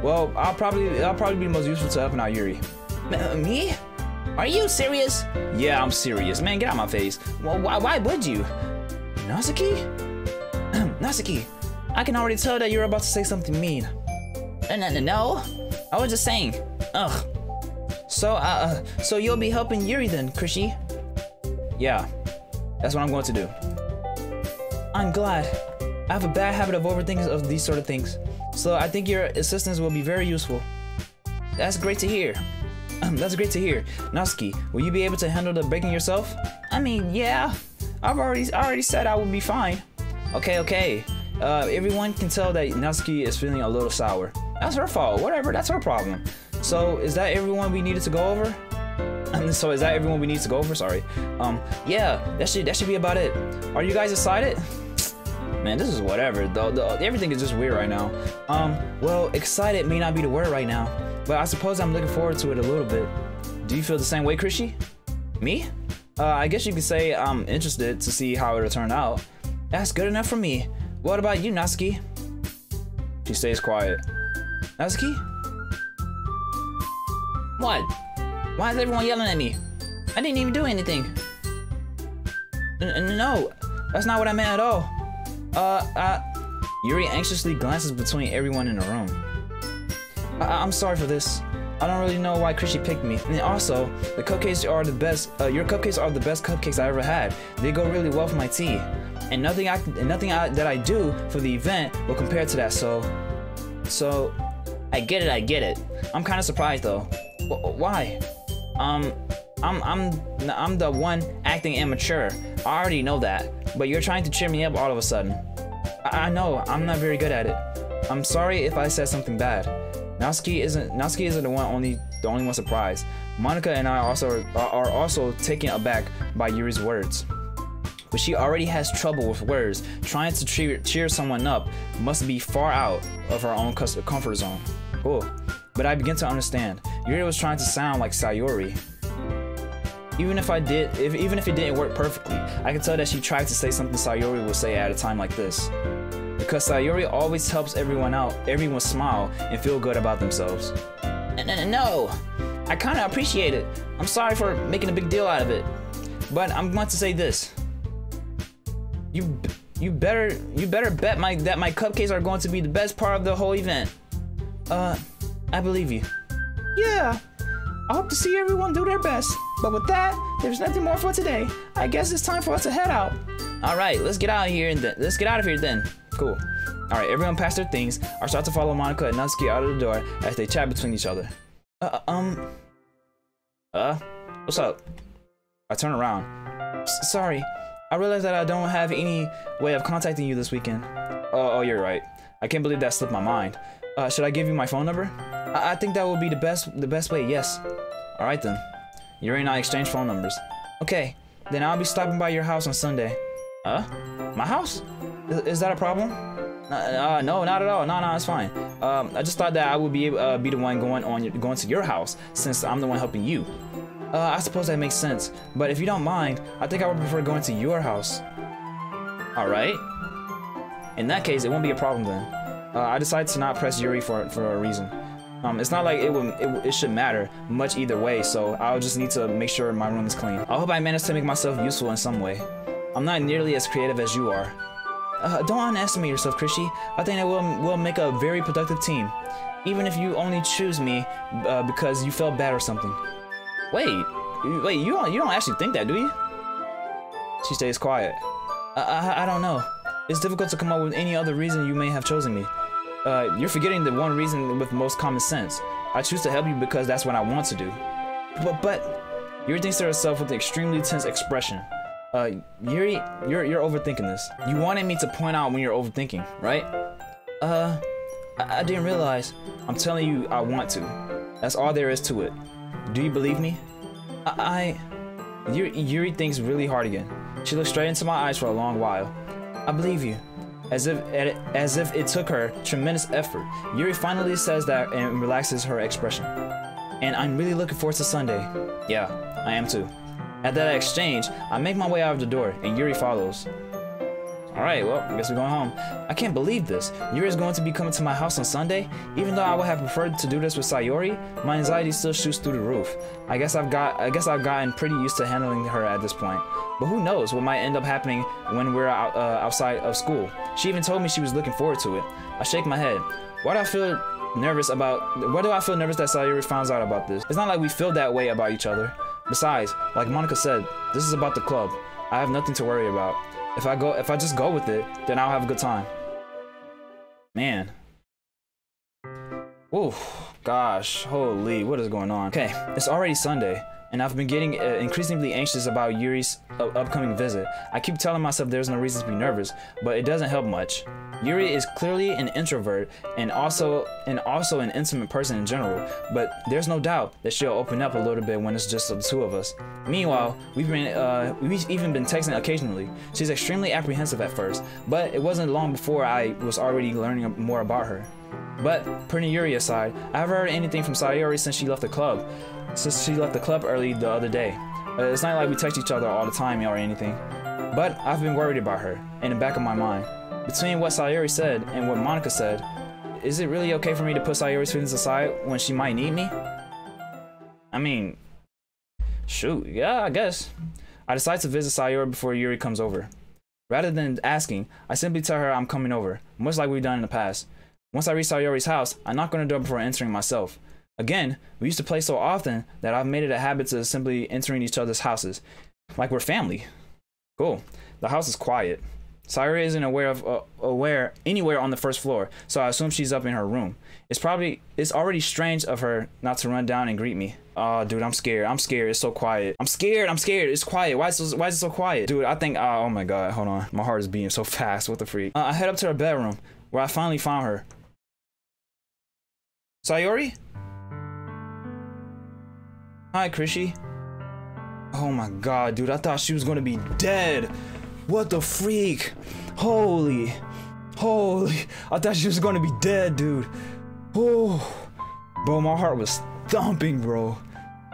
Well, I'll probably be the most useful to helping out Yuri. Me? Are you serious? Yeah, I'm serious. Man, get out of my face. Well, why would you? Natsuki? Natsuki, I can already tell that you're about to say something mean. No, I was just saying. Ugh. So you'll be helping Yuri then, Chrishy? Yeah, that's what I'm going to do. I'm glad. I have a bad habit of overthinking of these sort of things, so I think your assistance will be very useful. That's great to hear. That's great to hear. Natsuki, will you be able to handle the baking yourself? I mean, yeah. I already said I would be fine. Okay. Everyone can tell that Natsuki is feeling a little sour. That's her fault. Whatever, that's her problem. So, is that everyone we needed to go over? Sorry. Yeah, that should be about it. Are you guys excited? Man, this is whatever. Everything is just weird right now. Well, excited may not be the word right now, but I suppose I'm looking forward to it a little bit. Do you feel the same way, Chrishy? Me? I guess you could say I'm interested to see how it'll turn out. That's good enough for me. What about you, Natsuki? She stays quiet. Natsuki? What? Why is everyone yelling at me? I didn't even do anything. No, that's not what I meant at all. Yuri anxiously glances between everyone in the room. I'm sorry for this. I don't really know why Chrishy picked me. And also, the cupcakes are the best. Your cupcakes are the best cupcakes I ever had. They go really well with my tea. And nothing that I do for the event will compare to that. So, I get it. I'm kind of surprised though. Why? I'm the one acting immature. I already know that. But you're trying to cheer me up all of a sudden. I know, I'm not very good at it. I'm sorry if I said something bad. Natsuki isn't the only one surprised. Monica and I are also taken aback by Yuri's words. But she already has trouble with words. Trying to cheer someone up must be far out of her own comfort zone. Cool. But I begin to understand. Yuri was trying to sound like Sayori. Even if it didn't work perfectly, I can tell that she tried to say something Sayori would say at a time like this. Because Sayori always helps everyone out, everyone smile, and feel good about themselves. No, I kind of appreciate it. I'm sorry for making a big deal out of it. But I'm going to say this. You better bet that my cupcakes are going to be the best part of the whole event. I believe you. Yeah. I hope to see everyone do their best. But with that, there's nothing more for today. I guess it's time for us to head out. All right, let's get out of here let's get out of here then. Cool. All right, everyone pass their things. I start to follow Monica and Natsuki out of the door as they chat between each other. What's up? I turn around. Sorry, I realized that I don't have any way of contacting you this weekend. Oh, you're right. I can't believe that slipped my mind. Should I give you my phone number? I think that would be the best way, yes. All right then. Yuri and I exchange phone numbers. Okay, then I'll be stopping by your house on Sunday. My house? Is that a problem? No, not at all. No, it's fine. I just thought that I would be the one going to your house since I'm the one helping you. I suppose that makes sense. But if you don't mind, I think I would prefer going to your house. All right. In that case, it won't be a problem then. I decided to not press Yuri for a reason. It's not like it should matter much either way, so I'll just need to make sure my room is clean. I hope I manage to make myself useful in some way. I'm not nearly as creative as you are. Don't underestimate yourself, Chrishy. I think that we'll make a very productive team. Even if you only choose me because you felt bad or something. Wait, you don't actually think that, do you? She stays quiet. I don't know. It's difficult to come up with any other reason you may have chosen me. You're forgetting the one reason with most common sense. I choose to help you because that's what I want to do. But Yuri thinks to herself with an extremely tense expression. Yuri, you're overthinking this. You wanted me to point out when you're overthinking, right? I didn't realize. I'm telling you, I want to. That's all there is to it. Do you believe me? Yuri thinks really hard again. She looks straight into my eyes for a long while. I believe you. As if it took her tremendous effort, Yuri finally says that and relaxes her expression. And I'm really looking forward to Sunday. Yeah, I am too. At that exchange, I make my way out of the door, and Yuri follows. Alright, well, I guess we're going home. I can't believe this. Yuri is going to be coming to my house on Sunday. Even though I would have preferred to do this with Sayori, my anxiety still shoots through the roof. I guess I've gotten pretty used to handling her at this point. But who knows what might end up happening when we're outside of school. She even told me she was looking forward to it. I shake my head. Why do I feel nervous that Sayori finds out about this? It's not like we feel that way about each other. Besides, like Monica said, this is about the club. I have nothing to worry about. If I just go with it, then I'll have a good time. Man. Ooh, gosh, holy, what is going on? Okay, it's already Sunday, and I've been getting increasingly anxious about Yuri's upcoming visit. I keep telling myself there's no reason to be nervous, but it doesn't help much. Yuri is clearly an introvert and also an intimate person in general, but there's no doubt that she'll open up a little bit when it's just the two of us. Meanwhile, we've even been texting occasionally. She's extremely apprehensive at first, but it wasn't long before I was already learning more about her. But putting Yuri aside, I haven't heard anything from Sayori since she left the club. Early the other day. It's not like we text each other all the time or anything, but I've been worried about her in the back of my mind. Between what Sayori said and what Monica said, is it really okay for me to put Sayori's feelings aside when she might need me? I mean, shoot, yeah, I guess. I decide to visit Sayori before Yuri comes over. Rather than asking, I simply tell her I'm coming over, much like we've done in the past. Once I reach Sayori's house, I knock on the door before entering myself. Again, we used to play so often that I've made it a habit to simply entering each other's houses, like we're family. Cool. The house is quiet. Sayori isn't aware anywhere on the first floor, so I assume she's up in her room. It's already strange of her not to run down and greet me. Oh, dude, I'm scared. It's so quiet. I'm scared. It's quiet. Why is it so quiet? Dude, I think, oh my god, hold on. My heart is beating so fast. What the freak? I head up to her bedroom, where I finally found her. Sayori? Hi, Chrishy. Oh my god, dude, I thought she was gonna be dead. What the freak? Holy. I thought she was gonna be dead, dude. Oh, bro, my heart was thumping, bro.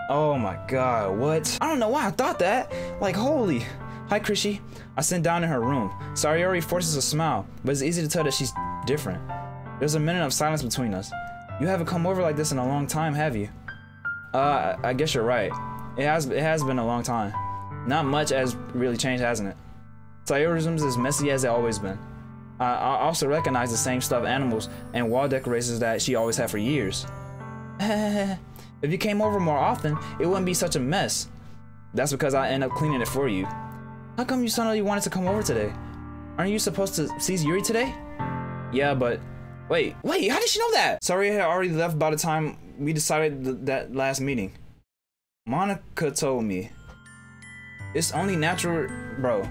Oh my god, what? I don't know why I thought that. Like, holy. Hi, Chrishy. I sit down in her room. Sayori forces a smile, but it's easy to tell that she's different. There's a minute of silence between us. You haven't come over like this in a long time, have you? I guess you're right. It has been a long time. Not much has really changed, hasn't it? Sayori's room is as messy as it always been. I also recognize the same stuffed animals and wall decorations that she always had for years. If you came over more often, it wouldn't be such a mess. That's because I end up cleaning it for you. How come you suddenly wanted to come over today? Aren't you supposed to see Yuri today? Yeah, but... Wait, how did she know that? Sayori had already left by the time we decided that last meeting. Monica told me. It's only natural... Bro.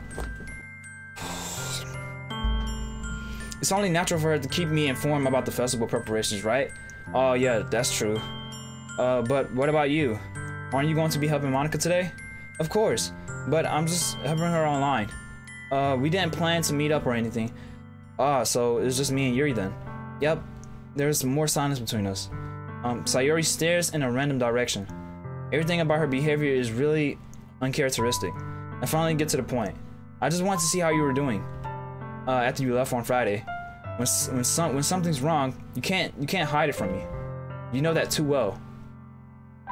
It's only natural for her to keep me informed about the festival preparations, right? Oh yeah, that's true. But what about you? Aren't you going to be helping Monica today? Of course, but I'm just helping her online. We didn't plan to meet up or anything. So it's just me and Yuri then. Yep, there's some more silence between us. Sayori stares in a random direction. Everything about her behavior is really uncharacteristic. I finally get to the point. I just want to see how you were doing. After you left on Friday. When something's wrong, you can't hide it from me. You know that too well.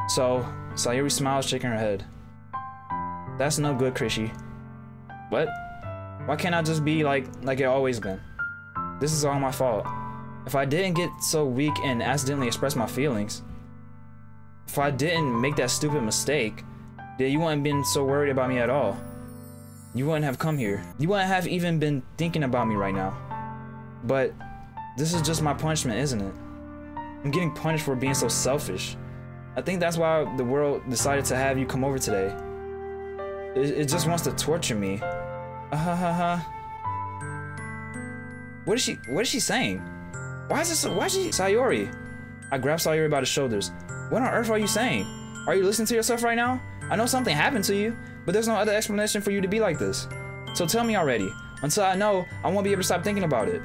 So, Sayori smiles, shaking her head. That's no good, Chrishy. What? Why can't I just be like it always been? This is all my fault. If I didn't get so weak and accidentally express my feelings, if I didn't make that stupid mistake, then you wouldn't been so worried about me at all. You wouldn't have come here. You wouldn't have even been thinking about me right now. But this is just my punishment, isn't it? I'm getting punished for being so selfish. I think that's why the world decided to have you come over today. It just wants to torture me. What is she saying? Why is she Sayori? I grab Sayori by the shoulders. What on earth are you saying? Are you listening to yourself right now? I know something happened to you, but there's no other explanation for you to be like this. So tell me already. Until I know, I won't be able to stop thinking about it.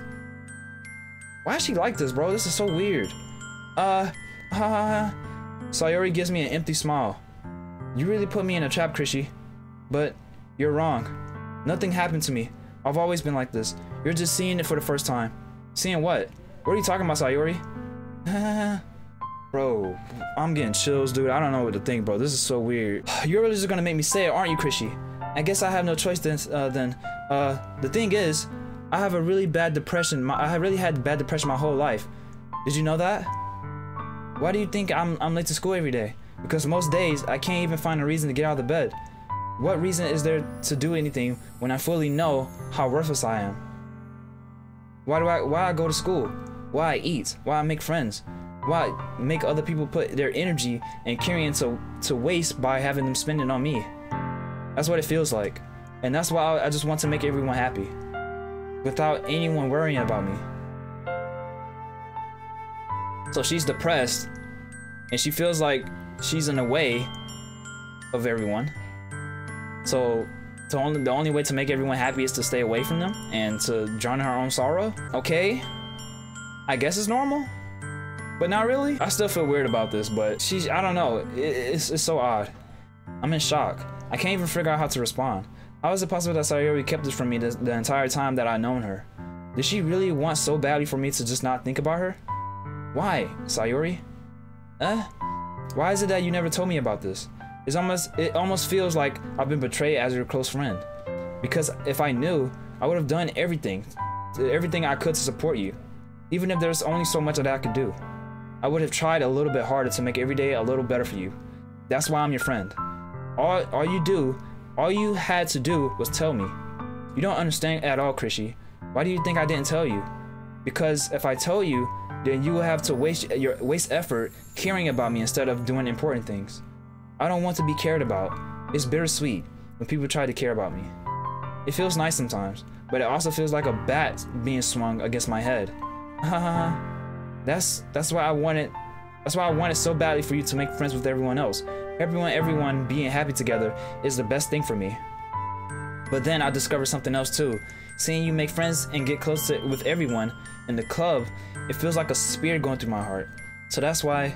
Why is she like this, bro? This is so weird. Sayori gives me an empty smile. You really put me in a trap, Chrishy. But you're wrong. Nothing happened to me. I've always been like this. You're just seeing it for the first time. Seeing what? What are you talking about, Sayori? Bro, I'm getting chills, dude. I don't know what to think, bro. This is so weird. You're really just gonna make me say it, aren't you, Chrishy? I guess I have no choice then. The thing is, I have a really bad depression. I have really had bad depression my whole life. Did you know that? Why do you think I'm late to school every day? Because most days, I can't even find a reason to get out of bed. What reason is there to do anything when I fully know how worthless I am? Why I go to school? Why I eat? Why I make friends? Why make other people put their energy and caring to waste by having them spend it on me? That's what it feels like. And that's why I just want to make everyone happy. Without anyone worrying about me. So she's depressed. And she feels like she's in the way of everyone. So the only way to make everyone happy is to stay away from them and to drown in her own sorrow. Okay, I guess it's normal, but not really. I still feel weird about this, but I don't know. It's so odd. I'm in shock. I can't even figure out how to respond. How is it possible that Sayori kept this from me the entire time that I've known her? Did she really want so badly for me to just not think about her? Why, Sayori? Why is it that you never told me about this? It almost feels like I've been betrayed as your close friend. Because if I knew, I would have done everything I could to support you. Even if there's only so much that I could do. I would have tried a little bit harder to make every day a little better for you. That's why I'm your friend. All you had to do was tell me. You don't understand at all, Chrishy. Why do you think I didn't tell you? Because if I told you, then you will have to waste effort caring about me instead of doing important things. I don't want to be cared about. It's bittersweet when people try to care about me. It feels nice sometimes, but it also feels like a bat being swung against my head. That's why I wanted so badly for you to make friends with everyone else. Everyone being happy together is the best thing for me. But then I discovered something else too. Seeing you make friends and get close with everyone in the club, it feels like a spear going through my heart. So that's why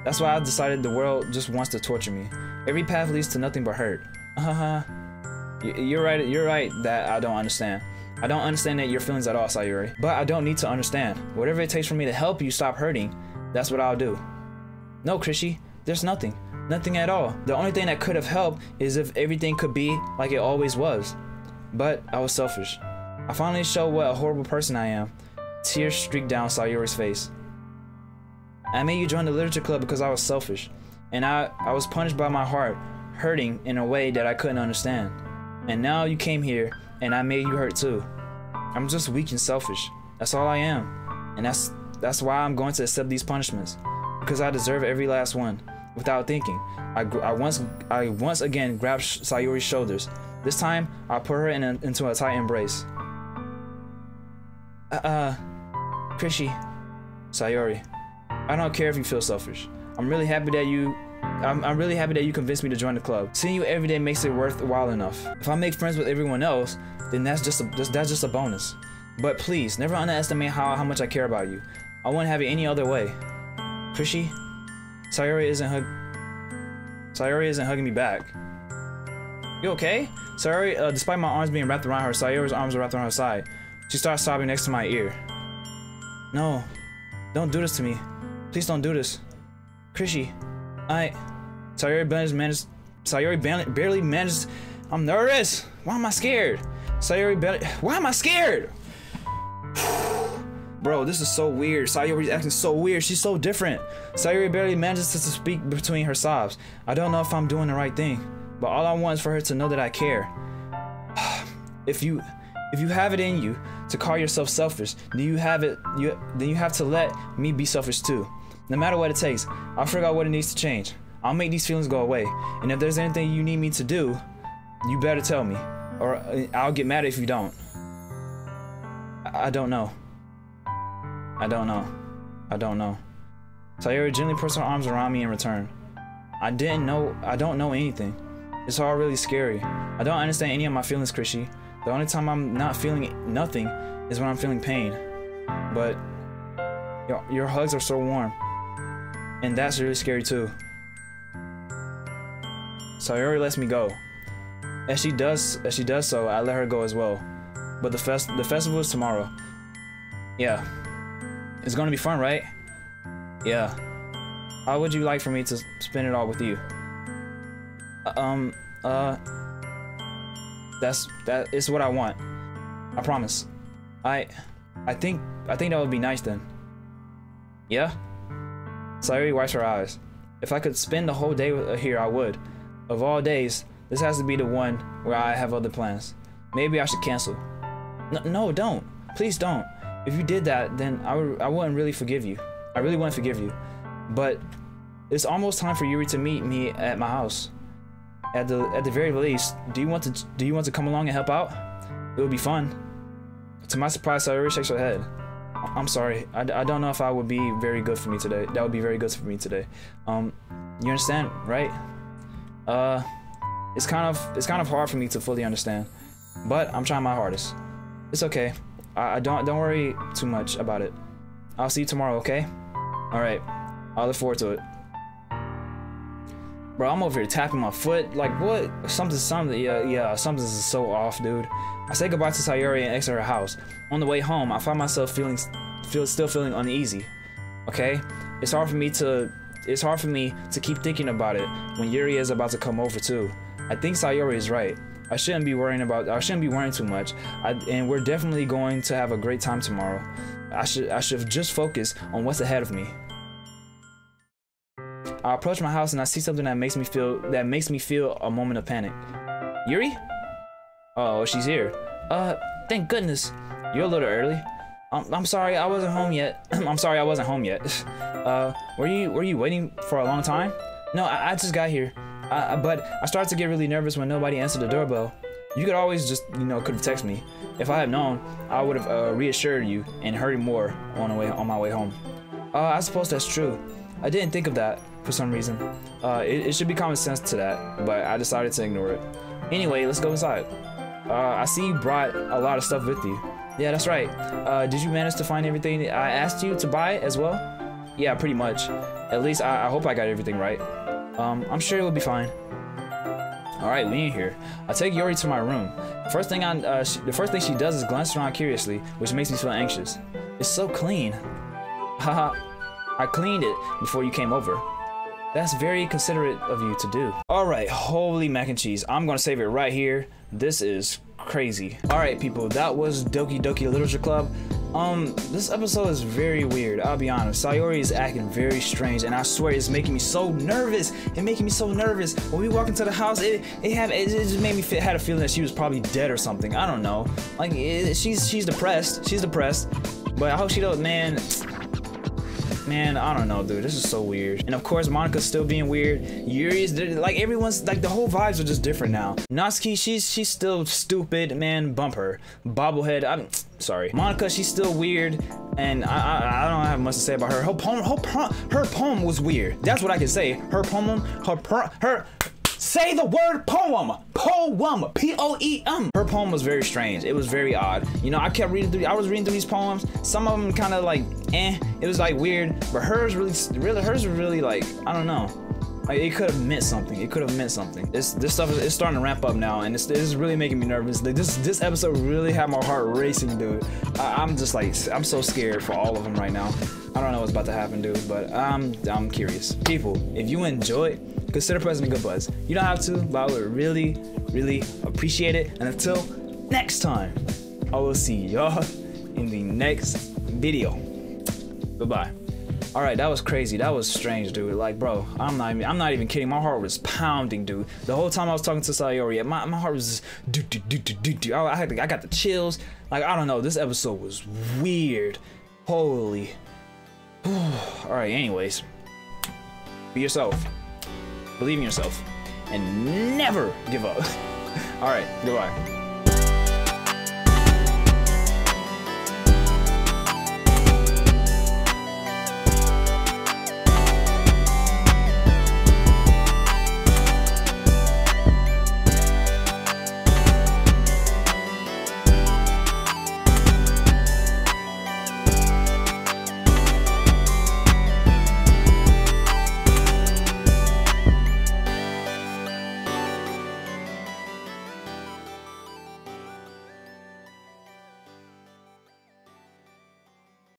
I decided the world just wants to torture me. Every path leads to nothing but hurt. You're right that I don't understand. I don't understand your feelings at all, Sayori. But I don't need to understand. Whatever it takes for me to help you stop hurting, that's what I'll do. No, Chrishy, there's nothing. Nothing at all. The only thing that could have helped is if everything could be like it always was. But I was selfish. I finally show what a horrible person I am. Tears streaked down Sayori's face. I made you join the literature club because I was selfish. And I was punished by my heart, hurting in a way that I couldn't understand. And now you came here, and I made you hurt too. I'm just weak and selfish. That's all I am. And that's why I'm going to accept these punishments. Because I deserve every last one. Without thinking, I once again grabbed Sayori's shoulders. This time, I put her into a tight embrace. Chrishy, Sayori, I don't care if you feel selfish. I'm really happy that you convinced me to join the club. Seeing you every day makes it worthwhile enough. If I make friends with everyone else, then that's just a bonus. But please, never underestimate how much I care about you. I wouldn't have it any other way. Chrishy, Sayori isn't hugging me back. You okay? Sayori, despite my arms being wrapped around her, Sayori's arms are wrapped around her side. She starts sobbing next to my ear. No, don't do this to me. Please don't do this. Chrishy, Sayori barely managed. I'm nervous. Why am I scared? Why am I scared? Bro, this is so weird. Sayori's acting so weird. She's so different. Sayori barely manages to speak between her sobs. I don't know if I'm doing the right thing, but all I want is for her to know that I care. If you have it in you to call yourself selfish, then you have to let me be selfish too. No matter what it takes, I'll figure out what it needs to change. I'll make these feelings go away. And if there's anything you need me to do, you better tell me, or I'll get mad if you don't. I don't know. I don't know. Sayori gently puts her arms around me in return. I don't know anything. It's all really scary. I don't understand any of my feelings, Chrishy. The only time I'm not feeling nothing is when I'm feeling pain. But your hugs are so warm. And that's really scary too. Sayori lets me go. As she does so, I let her go as well. But the festival is tomorrow. Yeah. It's gonna be fun, right? Yeah. How would you like for me to spend it all with you? That is what I want. I promise. I think that would be nice then. Yeah? Sayori wipes her eyes. If I could spend the whole day here, I would. Of all days, this has to be the one where I have other plans. Maybe I should cancel. No, don't. Please don't. If you did that, then I wouldn't really forgive you. I really wouldn't forgive you. But it's almost time for Yuri to meet me at my house. At the very least, do you want to come along and help out? It would be fun. To my surprise, Sayori shakes her head. I'm sorry. I don't know if I would be very good for me today. That would be very good for me today. You understand, right? It's kind of hard for me to fully understand, but I'm trying my hardest. It's okay. I don't worry too much about it. I'll see you tomorrow, okay? All right. I'll look forward to it. Bro, I'm over here tapping my foot. Like, what? Something. Yeah, something's so off, dude. I say goodbye to Sayori and exit her house. On the way home, I find myself still feeling uneasy. Okay? It's hard for me to keep thinking about it when Yuri is about to come over too. I think Sayori is right. I shouldn't be worrying too much. And we're definitely going to have a great time tomorrow. I should just focus on what's ahead of me. I approach my house and I see something that makes me feel a moment of panic. Yuri? Oh, she's here. Thank goodness. You're a little early. I'm sorry I wasn't home yet. I'm sorry I wasn't home yet. Were you waiting for a long time? No, I just got here. But I started to get really nervous when nobody answered the doorbell. You could always just, could have texted me. If I had known, I would have reassured you and hurried more on my way home. I suppose that's true. I didn't think of that for some reason. It should be common sense to that, but I decided to ignore it. Anyway, let's go inside. I see you brought a lot of stuff with you. Yeah, that's right. Did you manage to find everything I asked you to buy as well? Yeah, pretty much. At least I hope I got everything right. I'm sure it will be fine. All right, we in here. I take Yuri to my room. The first thing she does is glance around curiously, which makes me feel anxious. It's so clean. Haha, I cleaned it before you came over. That's very considerate of you to do. All right, holy mac and cheese. I'm gonna save it right here. This is crazy. All right, people, that was Doki Doki Literature Club. This episode is very weird. I'll be honest. Sayori is acting very strange, and I swear it's making me so nervous. It's making me so nervous. When we walk into the house, it just made me had a feeling that she was probably dead or something. I don't know. Like she's depressed. She's depressed. But I hope she don't, man. Man, I don't know, dude. This is so weird. And of course, Monika's still being weird. Yuri's like everyone's like the whole vibes are just different now. Natsuki, she's still stupid, man. Bump her. Bobblehead. I'm sorry. Monika, she's still weird, and I don't have much to say about her. Her poem was weird. That's what I can say. Her poem. Say the word poem. Poem. P-O-E-M. Her poem was very strange. It was very odd. You know, I kept reading through. I was reading through these poems. Some of them kind of like, It was like weird, but hers hers were really like, I don't know. Like it could have meant something. It could have meant something. This stuff is starting to ramp up now, and this is really making me nervous. Like, this episode really had my heart racing, dude. I'm just like, I'm so scared for all of them right now. I don't know what's about to happen, dude, but I'm curious. People, if you enjoyed, consider pressing a good buzz. You don't have to, but I would really, really appreciate it. And until next time, I will see y'all in the next video. Goodbye. All right, that was crazy. That was strange, dude. Like, bro, I'm not even kidding. My heart was pounding, dude. The whole time I was talking to Sayori, my heart was just I got the chills. Like, I don't know. This episode was weird. Holy. All right. Anyways, be yourself. Believe in yourself, and never give up. All right. Goodbye.